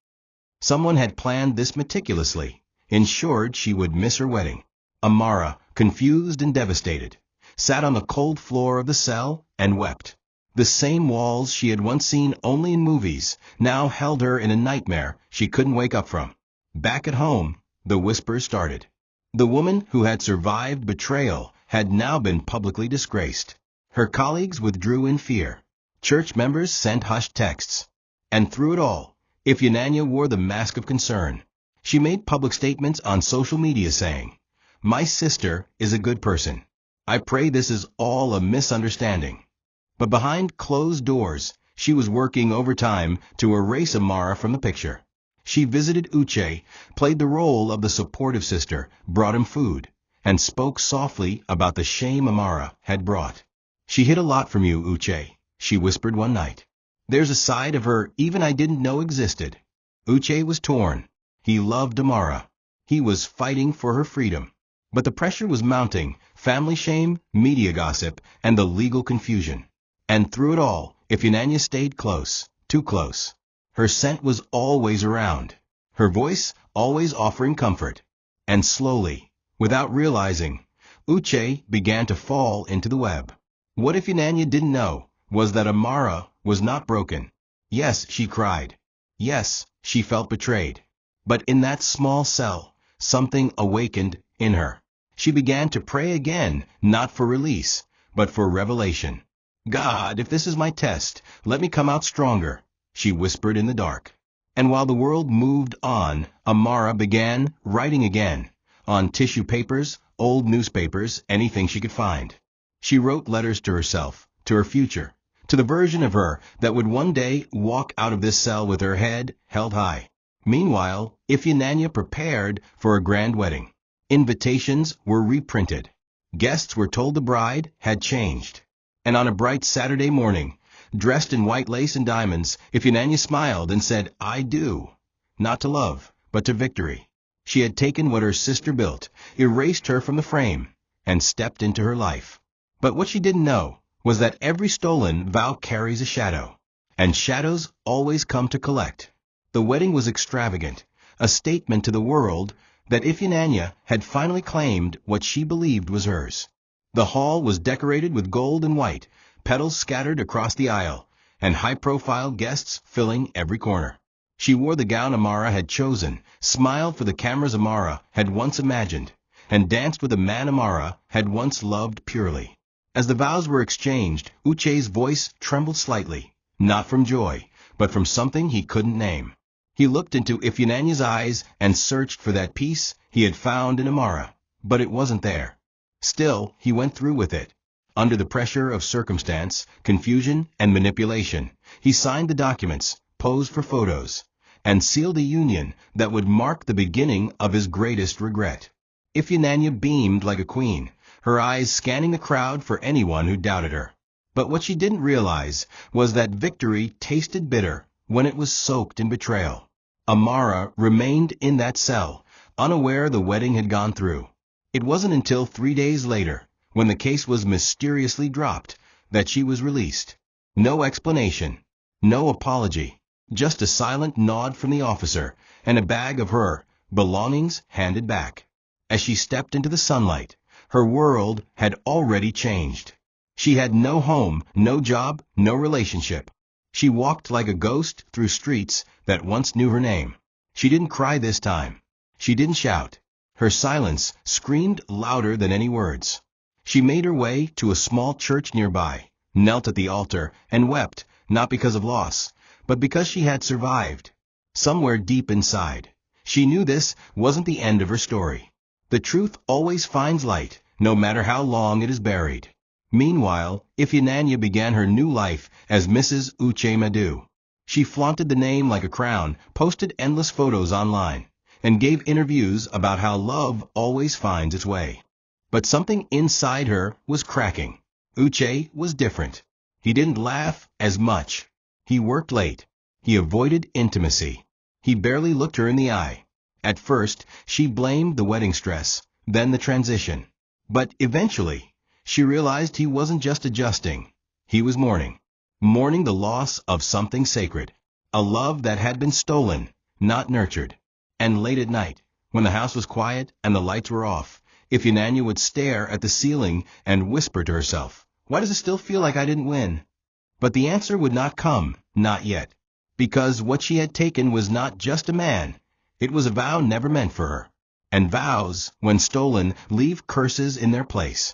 Speaker 1: Someone had planned this meticulously, ensured she would miss her wedding. Amara, confused and devastated, sat on the cold floor of the cell and wept. The same walls she had once seen only in movies now held her in a nightmare she couldn't wake up from. Back at home, the whispers started. The woman who had survived betrayal had now been publicly disgraced. Her colleagues withdrew in fear. Church members sent hushed texts. And through it all, Ifeananya wore the mask of concern. She made public statements on social media saying, "My sister is a good person. I pray this is all a misunderstanding." But behind closed doors, she was working overtime to erase Amara from the picture. She visited Uche, played the role of the supportive sister, brought him food, and spoke softly about the shame Amara had brought. "She hid a lot from you, Uche," she whispered one night. "There's a side of her even I didn't know existed." Uche was torn. He loved Amara. He was fighting for her freedom. But the pressure was mounting, family shame, media gossip, and the legal confusion. And through it all, Ifeananya stayed close, too close. Her scent was always around, her voice always offering comfort. And slowly, without realizing, Uche began to fall into the web. What Ifeananya didn't know was that Amara was not broken. Yes, she cried. Yes, she felt betrayed. But in that small cell, something awakened in her. She began to pray again, not for release, but for revelation. "God, if this is my test, let me come out stronger," she whispered in the dark. And while the world moved on, Amara began writing again, on tissue papers, old newspapers, anything she could find. She wrote letters to herself, to her future, to the version of her that would one day walk out of this cell with her head held high. Meanwhile, Ifeananya prepared for a grand wedding. Invitations were reprinted. Guests were told the bride had changed. And on a bright Saturday morning, dressed in white lace and diamonds, Ifeananya smiled and said, "I do." Not to love, but to victory. She had taken what her sister built, erased her from the frame, and stepped into her life. But what she didn't know was that every stolen vow carries a shadow, and shadows always come to collect. The wedding was extravagant, a statement to the world that Ifeananya had finally claimed what she believed was hers. The hall was decorated with gold and white, petals scattered across the aisle, and high-profile guests filling every corner. She wore the gown Amara had chosen, smiled for the cameras Amara had once imagined, and danced with the man Amara had once loved purely. As the vows were exchanged, Uche's voice trembled slightly, not from joy, but from something he couldn't name. He looked into Ifeanyanya's eyes and searched for that peace he had found in Amara, but it wasn't there. Still, he went through with it. Under the pressure of circumstance, confusion, and manipulation, he signed the documents, posed for photos, and sealed a union that would mark the beginning of his greatest regret. Ifeanyi beamed like a queen, her eyes scanning the crowd for anyone who doubted her. But what she didn't realize was that victory tasted bitter when it was soaked in betrayal. Amara remained in that cell, unaware the wedding had gone through. It wasn't until 3 days later, when the case was mysteriously dropped, that she was released. No explanation, no apology, just a silent nod from the officer and a bag of her belongings handed back. As she stepped into the sunlight, her world had already changed. She had no home, no job, no relationship. She walked like a ghost through streets that once knew her name. She didn't cry this time. She didn't shout. Her silence screamed louder than any words. She made her way to a small church nearby, knelt at the altar, and wept, not because of loss, but because she had survived. Somewhere deep inside, she knew this wasn't the end of her story. The truth always finds light, no matter how long it is buried. Meanwhile, Ifeanyi began her new life as Mrs. Uche Madu. She flaunted the name like a crown, posted endless photos online, and gave interviews about how love always finds its way. But something inside her was cracking. Uche was different. He didn't laugh as much. He worked late. He avoided intimacy. He barely looked her in the eye. At first, she blamed the wedding stress, then the transition. But eventually, she realized he wasn't just adjusting. He was mourning. Mourning the loss of something sacred. A love that had been stolen, not nurtured. And late at night, when the house was quiet and the lights were off, Ifeanyi would stare at the ceiling and whisper to herself, "Why does it still feel like I didn't win?" But the answer would not come, not yet. Because what she had taken was not just a man, it was a vow never meant for her. And vows, when stolen, leave curses in their place.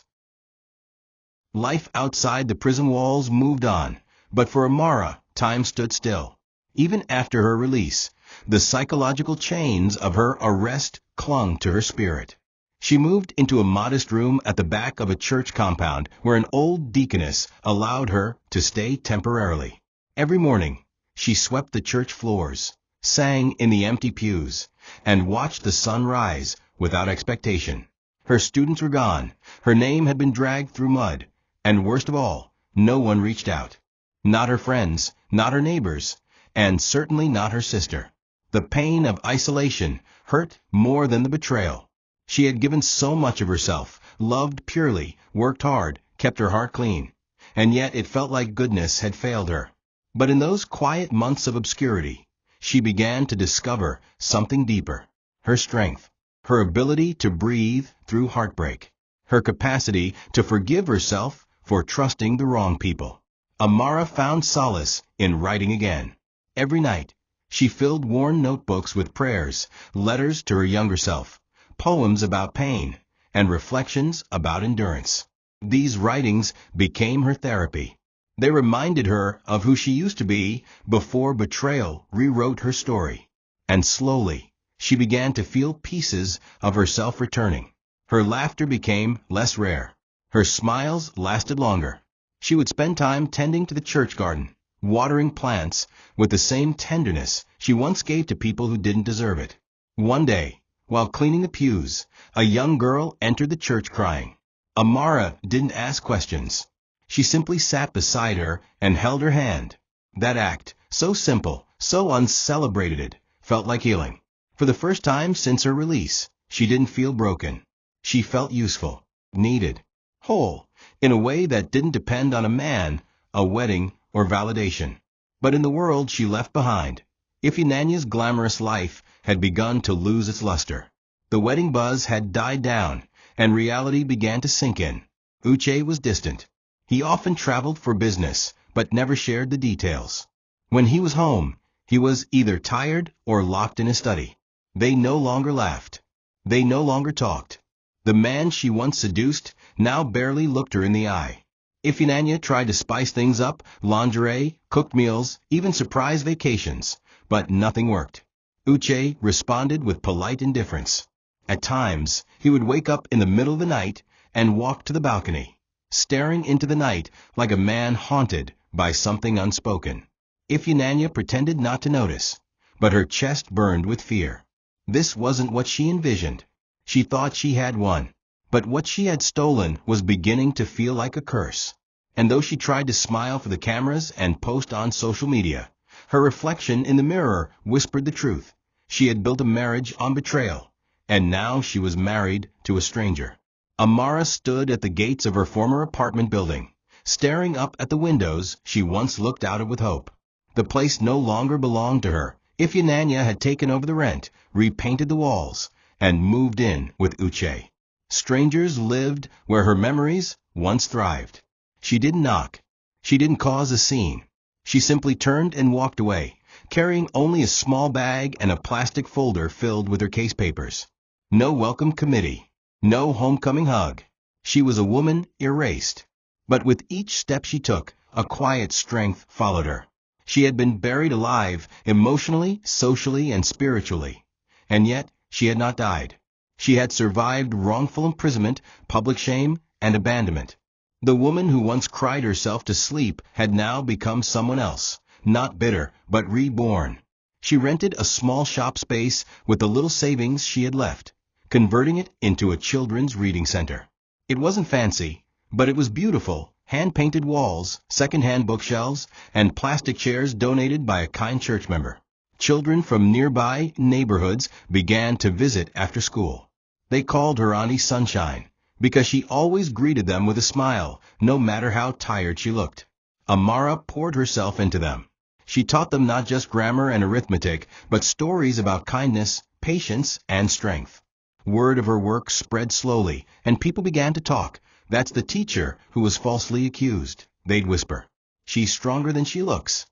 Speaker 1: Life outside the prison walls moved on, but for Amara, time stood still. Even after her release, the psychological chains of her arrest clung to her spirit. She moved into a modest room at the back of a church compound where an old deaconess allowed her to stay temporarily. Every morning, she swept the church floors, sang in the empty pews, and watched the sun rise without expectation. Her students were gone, her name had been dragged through mud, and worst of all, no one reached out. Not her friends, not her neighbors, and certainly not her sister. The pain of isolation hurt more than the betrayal. She had given so much of herself, loved purely, worked hard, kept her heart clean, and yet it felt like goodness had failed her. But in those quiet months of obscurity, she began to discover something deeper. Her strength, her ability to breathe through heartbreak, her capacity to forgive herself for trusting the wrong people. Amara found solace in writing again. Every night, she filled worn notebooks with prayers, letters to her younger self, poems about pain, and reflections about endurance. These writings became her therapy. They reminded her of who she used to be before betrayal rewrote her story. And slowly, she began to feel pieces of herself returning. Her laughter became less rare. Her smiles lasted longer. She would spend time tending to the church garden, watering plants with the same tenderness she once gave to people who didn't deserve it. One day, while cleaning the pews, a young girl entered the church crying. Amara didn't ask questions. She simply sat beside her and held her hand. That act, so simple, so uncelebrated, felt like healing. For the first time since her release, she didn't feel broken. She felt useful, needed, whole, in a way that didn't depend on a man, a wedding, or validation. But in the world she left behind, Ifeanyi's glamorous life had begun to lose its luster. The wedding buzz had died down, and reality began to sink in. Uche was distant. He often traveled for business, but never shared the details. When he was home, he was either tired or locked in his study. They no longer laughed. They no longer talked. The man she once seduced now barely looked her in the eye. Ifeanyi tried to spice things up, lingerie, cooked meals, even surprise vacations, but nothing worked. Uche responded with polite indifference. At times, he would wake up in the middle of the night and walk to the balcony, staring into the night like a man haunted by something unspoken. Ifeananya pretended not to notice, but her chest burned with fear. This wasn't what she envisioned. She thought she had won, but what she had stolen was beginning to feel like a curse. And though she tried to smile for the cameras and post on social media, her reflection in the mirror whispered the truth. She had built a marriage on betrayal, and now she was married to a stranger. Amara stood at the gates of her former apartment building, staring up at the windows she once looked out of with hope. The place no longer belonged to her. Ifeananya had taken over the rent, repainted the walls, and moved in with Uche. Strangers lived where her memories once thrived. She didn't knock. She didn't cause a scene. She simply turned and walked away, carrying only a small bag and a plastic folder filled with her case papers. No welcome committee. No homecoming hug. She was a woman erased. But with each step she took, a quiet strength followed her. She had been buried alive, emotionally, socially, and spiritually. And yet, she had not died. She had survived wrongful imprisonment, public shame, and abandonment. The woman who once cried herself to sleep had now become someone else, not bitter, but reborn. She rented a small shop space with the little savings she had left, converting it into a children's reading center. It wasn't fancy, but it was beautiful. Hand-painted walls, second-hand bookshelves, and plastic chairs donated by a kind church member. Children from nearby neighborhoods began to visit after school. They called her Auntie Sunshine, because she always greeted them with a smile, no matter how tired she looked. Amara poured herself into them. She taught them not just grammar and arithmetic, but stories about kindness, patience, and strength. Word of her work spread slowly, and people began to talk. "That's the teacher who was falsely accused," they'd whisper. "She's stronger than she looks."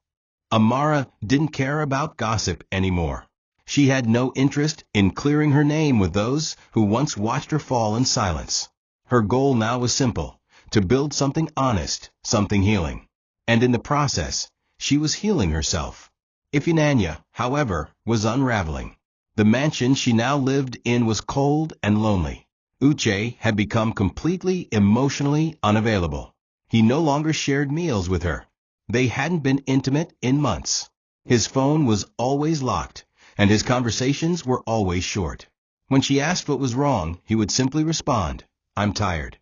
Speaker 1: Amara didn't care about gossip anymore. She had no interest in clearing her name with those who once watched her fall in silence. Her goal now was simple: to build something honest, something healing. And in the process, she was healing herself. Ifeananya, however, was unraveling. The mansion she now lived in was cold and lonely. Uche had become completely emotionally unavailable. He no longer shared meals with her. They hadn't been intimate in months. His phone was always locked, and his conversations were always short. When she asked what was wrong, he would simply respond, "I'm tired."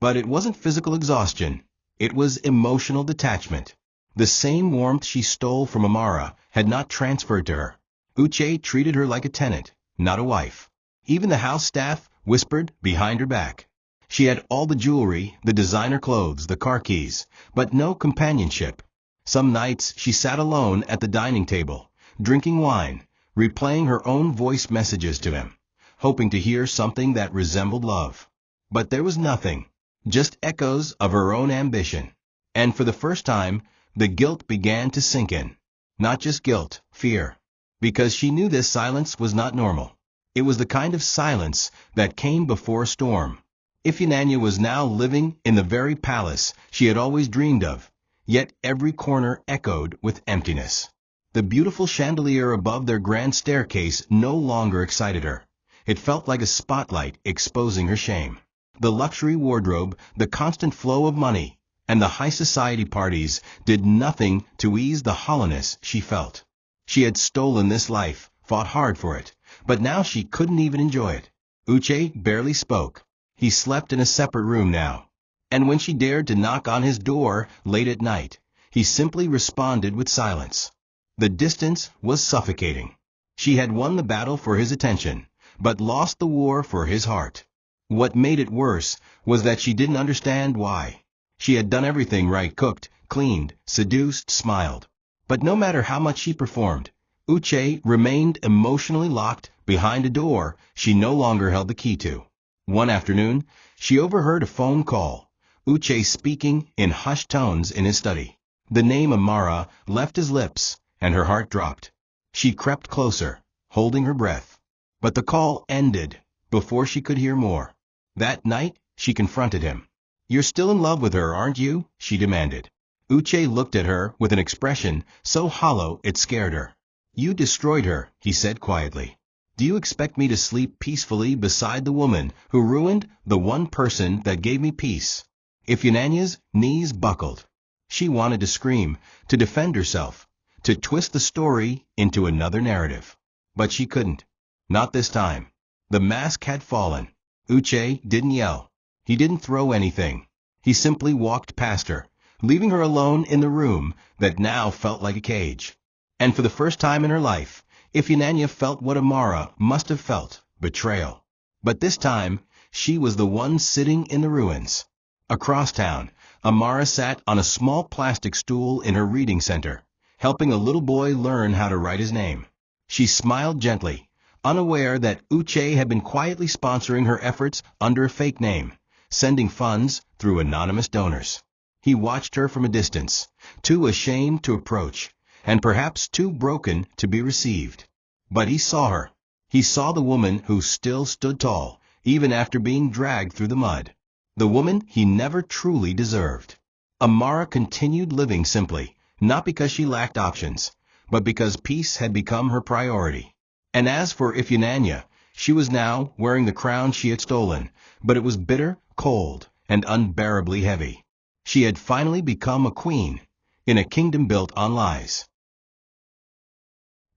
Speaker 1: But it wasn't physical exhaustion. It was emotional detachment. The same warmth she stole from Amara had not transferred to her. Uche treated her like a tenant, not a wife. Even the house staff whispered behind her back. She had all the jewelry, the designer clothes, the car keys, but no companionship. Some nights she sat alone at the dining table, drinking wine, replaying her own voice messages to him, hoping to hear something that resembled love. But there was nothing, just echoes of her own ambition. And for the first time, the guilt began to sink in. Not just guilt, fear. Because she knew this silence was not normal. It was the kind of silence that came before a storm. Ifeananya was now living in the very palace she had always dreamed of, yet every corner echoed with emptiness. The beautiful chandelier above their grand staircase no longer excited her. It felt like a spotlight exposing her shame. The luxury wardrobe, the constant flow of money, and the high society parties did nothing to ease the hollowness she felt. She had stolen this life, fought hard for it, but now she couldn't even enjoy it. Uche barely spoke. He slept in a separate room now. And when she dared to knock on his door late at night, he simply responded with silence. The distance was suffocating. She had won the battle for his attention, but lost the war for his heart. What made it worse was that she didn't understand why. She had done everything right: cooked, cleaned, seduced, smiled. But no matter how much she performed, Uche remained emotionally locked behind a door she no longer held the key to. One afternoon, she overheard a phone call, Uche speaking in hushed tones in his study. The name Amara left his lips, and her heart dropped. She crept closer, holding her breath. But the call ended before she could hear more. That night, she confronted him. "You're still in love with her, aren't you?" she demanded. Uche looked at her with an expression so hollow it scared her. "You destroyed her," he said quietly. "Do you expect me to sleep peacefully beside the woman who ruined the one person that gave me peace?" Ifeanyia's knees buckled. She wanted to scream, to defend herself, to twist the story into another narrative. But she couldn't. Not this time. The mask had fallen. Uche didn't yell. He didn't throw anything. He simply walked past her, leaving her alone in the room that now felt like a cage. And for the first time in her life, Ifeanyi felt what Amara must have felt, betrayal. But this time, she was the one sitting in the ruins. Across town, Amara sat on a small plastic stool in her reading center, helping a little boy learn how to write his name. She smiled gently, unaware that Uche had been quietly sponsoring her efforts under a fake name, sending funds through anonymous donors. He watched her from a distance, too ashamed to approach, and perhaps too broken to be received. But he saw her. He saw the woman who still stood tall, even after being dragged through the mud. The woman he never truly deserved. Amara continued living simply, not because she lacked options, but because peace had become her priority. And as for Ifeanyi, she was now wearing the crown she had stolen, but it was bitter, cold, and unbearably heavy. She had finally become a queen, in a kingdom built on lies.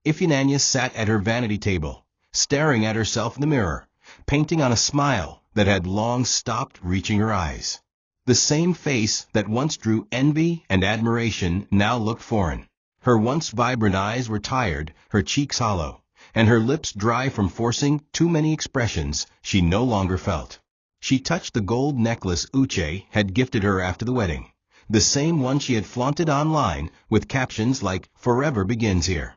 Speaker 1: Ifeanyi sat at her vanity table, staring at herself in the mirror, painting on a smile that had long stopped reaching her eyes. The same face that once drew envy and admiration now looked foreign. Her once vibrant eyes were tired, her cheeks hollow, and her lips dry from forcing too many expressions she no longer felt. She touched the gold necklace Uche had gifted her after the wedding, the same one she had flaunted online with captions like "Forever begins here."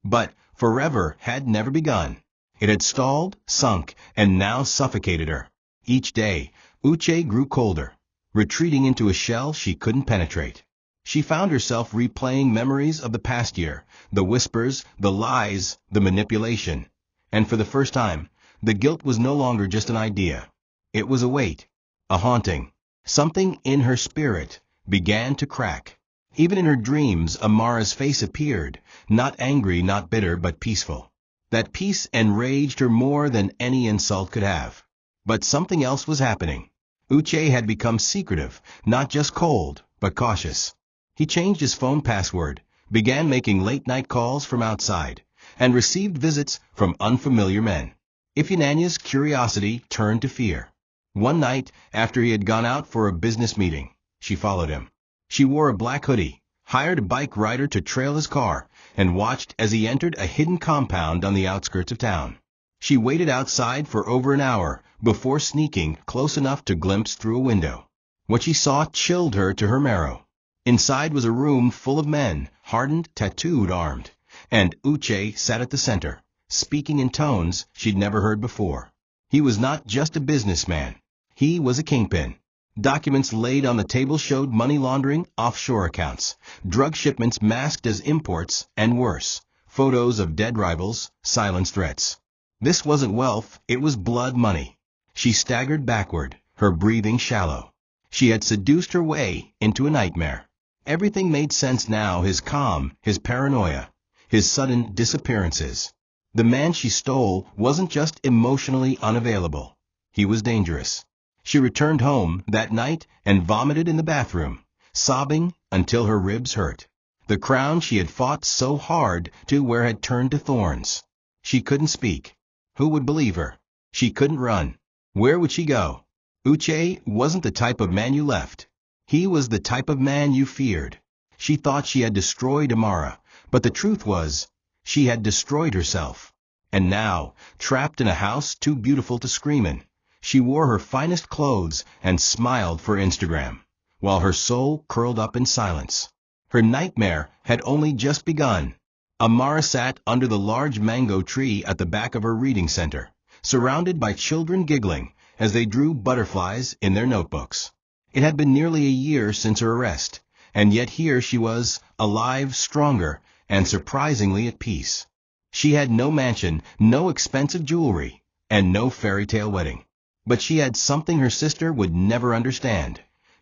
Speaker 1: But forever had never begun. It had stalled, sunk, and now suffocated her. Each day, Uche grew colder, retreating into a shell she couldn't penetrate. She found herself replaying memories of the past year, the whispers, the lies, the manipulation. And for the first time, the guilt was no longer just an idea. It was a weight, a haunting. Something in her spirit began to crack. Even in her dreams, Amara's face appeared, not angry, not bitter, but peaceful. That peace enraged her more than any insult could have. But something else was happening. Uche had become secretive, not just cold, but cautious. He changed his phone password, began making late-night calls from outside, and received visits from unfamiliar men. Ifeanyi's curiosity turned to fear. One night, after he had gone out for a business meeting, she followed him. She wore a black hoodie, hired a bike rider to trail his car, and watched as he entered a hidden compound on the outskirts of town. She waited outside for over an hour before sneaking close enough to glimpse through a window. What she saw chilled her to her marrow. Inside was a room full of men, hardened, tattooed, armed, and Uche sat at the center, speaking in tones she'd never heard before. He was not just a businessman. He was a kingpin. Documents laid on the table showed money laundering, offshore accounts, drug shipments masked as imports, and worse, photos of dead rivals, silenced threats. This wasn't wealth, it was blood money. She staggered backward, her breathing shallow. She had seduced her way into a nightmare. Everything made sense now, his calm, his paranoia, his sudden disappearances. The man she stole wasn't just emotionally unavailable. He was dangerous. She returned home that night and vomited in the bathroom, sobbing until her ribs hurt. The crown she had fought so hard to wear had turned to thorns. She couldn't speak. Who would believe her? She couldn't run. Where would she go? Uche wasn't the type of man you left. He was the type of man you feared. She thought she had destroyed Amara, but the truth was, she had destroyed herself. And now, trapped in a house too beautiful to scream in, she wore her finest clothes and smiled for Instagram, while her soul curled up in silence. Her nightmare had only just begun. Amara sat under the large mango tree at the back of her reading center, surrounded by children giggling as they drew butterflies in their notebooks. It had been nearly a year since her arrest, and yet here she was, alive, stronger, and surprisingly at peace. She had no mansion, no expensive jewelry, and no fairy tale wedding. But she had something her sister would never understand,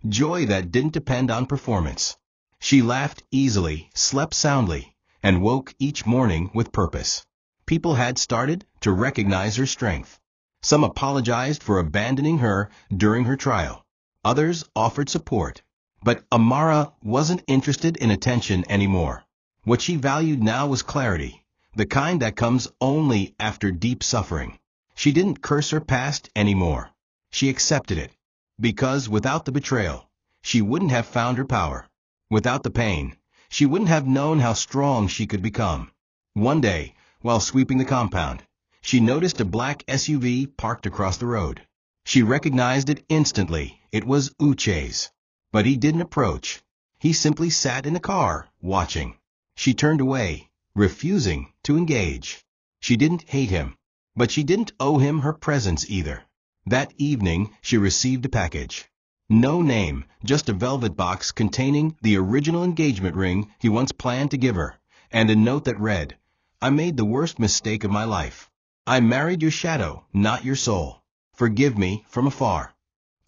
Speaker 1: joy that didn't depend on performance. She laughed easily, slept soundly, and woke each morning with purpose. People had started to recognize her strength. Some apologized for abandoning her during her trial. Others offered support. But Amara wasn't interested in attention anymore. What she valued now was clarity, the kind that comes only after deep suffering. She didn't curse her past anymore. She accepted it. Because without the betrayal, she wouldn't have found her power. Without the pain, she wouldn't have known how strong she could become. One day, while sweeping the compound, she noticed a black SUV parked across the road. She recognized it instantly. It was Uche's. But he didn't approach. He simply sat in the car, watching. She turned away, refusing to engage. She didn't hate him, but she didn't owe him her presence either. That evening, she received a package. No name, just a velvet box containing the original engagement ring he once planned to give her, and a note that read, "I made the worst mistake of my life. I married your shadow, not your soul. Forgive me from afar."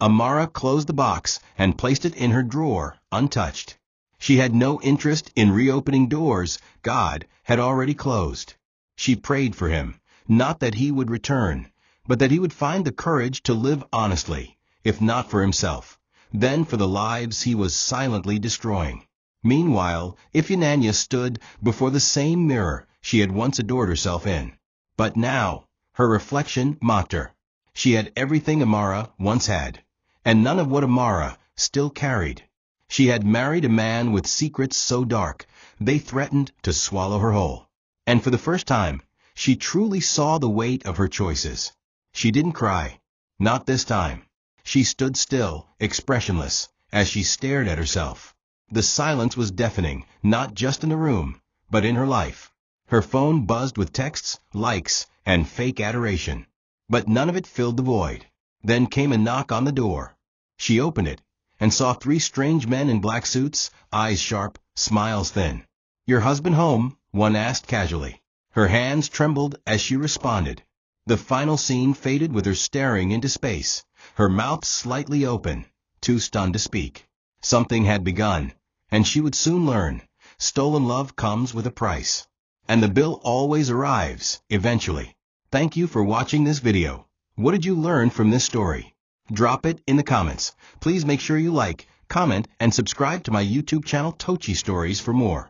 Speaker 1: Amara closed the box and placed it in her drawer, untouched. She had no interest in reopening doors God had already closed. She prayed for him, not that he would return, but that he would find the courage to live honestly, if not for himself, then for the lives he was silently destroying. Meanwhile, Ifeanyi stood before the same mirror she had once adored herself in. But now, her reflection mocked her. She had everything Amara once had, and none of what Amara still carried. She had married a man with secrets so dark, they threatened to swallow her whole. And for the first time, she truly saw the weight of her choices. She didn't cry. Not this time. She stood still, expressionless, as she stared at herself. The silence was deafening, not just in the room, but in her life. Her phone buzzed with texts, likes, and fake adoration. But none of it filled the void. Then came a knock on the door. She opened it, and saw 3 strange men in black suits, eyes sharp, smiles thin. "Your husband home?" one asked casually. Her hands trembled as she responded. The final scene faded with her staring into space, her mouth slightly open, too stunned to speak. Something had begun, and she would soon learn. Stolen love comes with a price. And the bill always arrives, eventually. Thank you for watching this video. What did you learn from this story? Drop it in the comments. Please make sure you like, comment, and subscribe to my YouTube channel TOCHI Stories for more.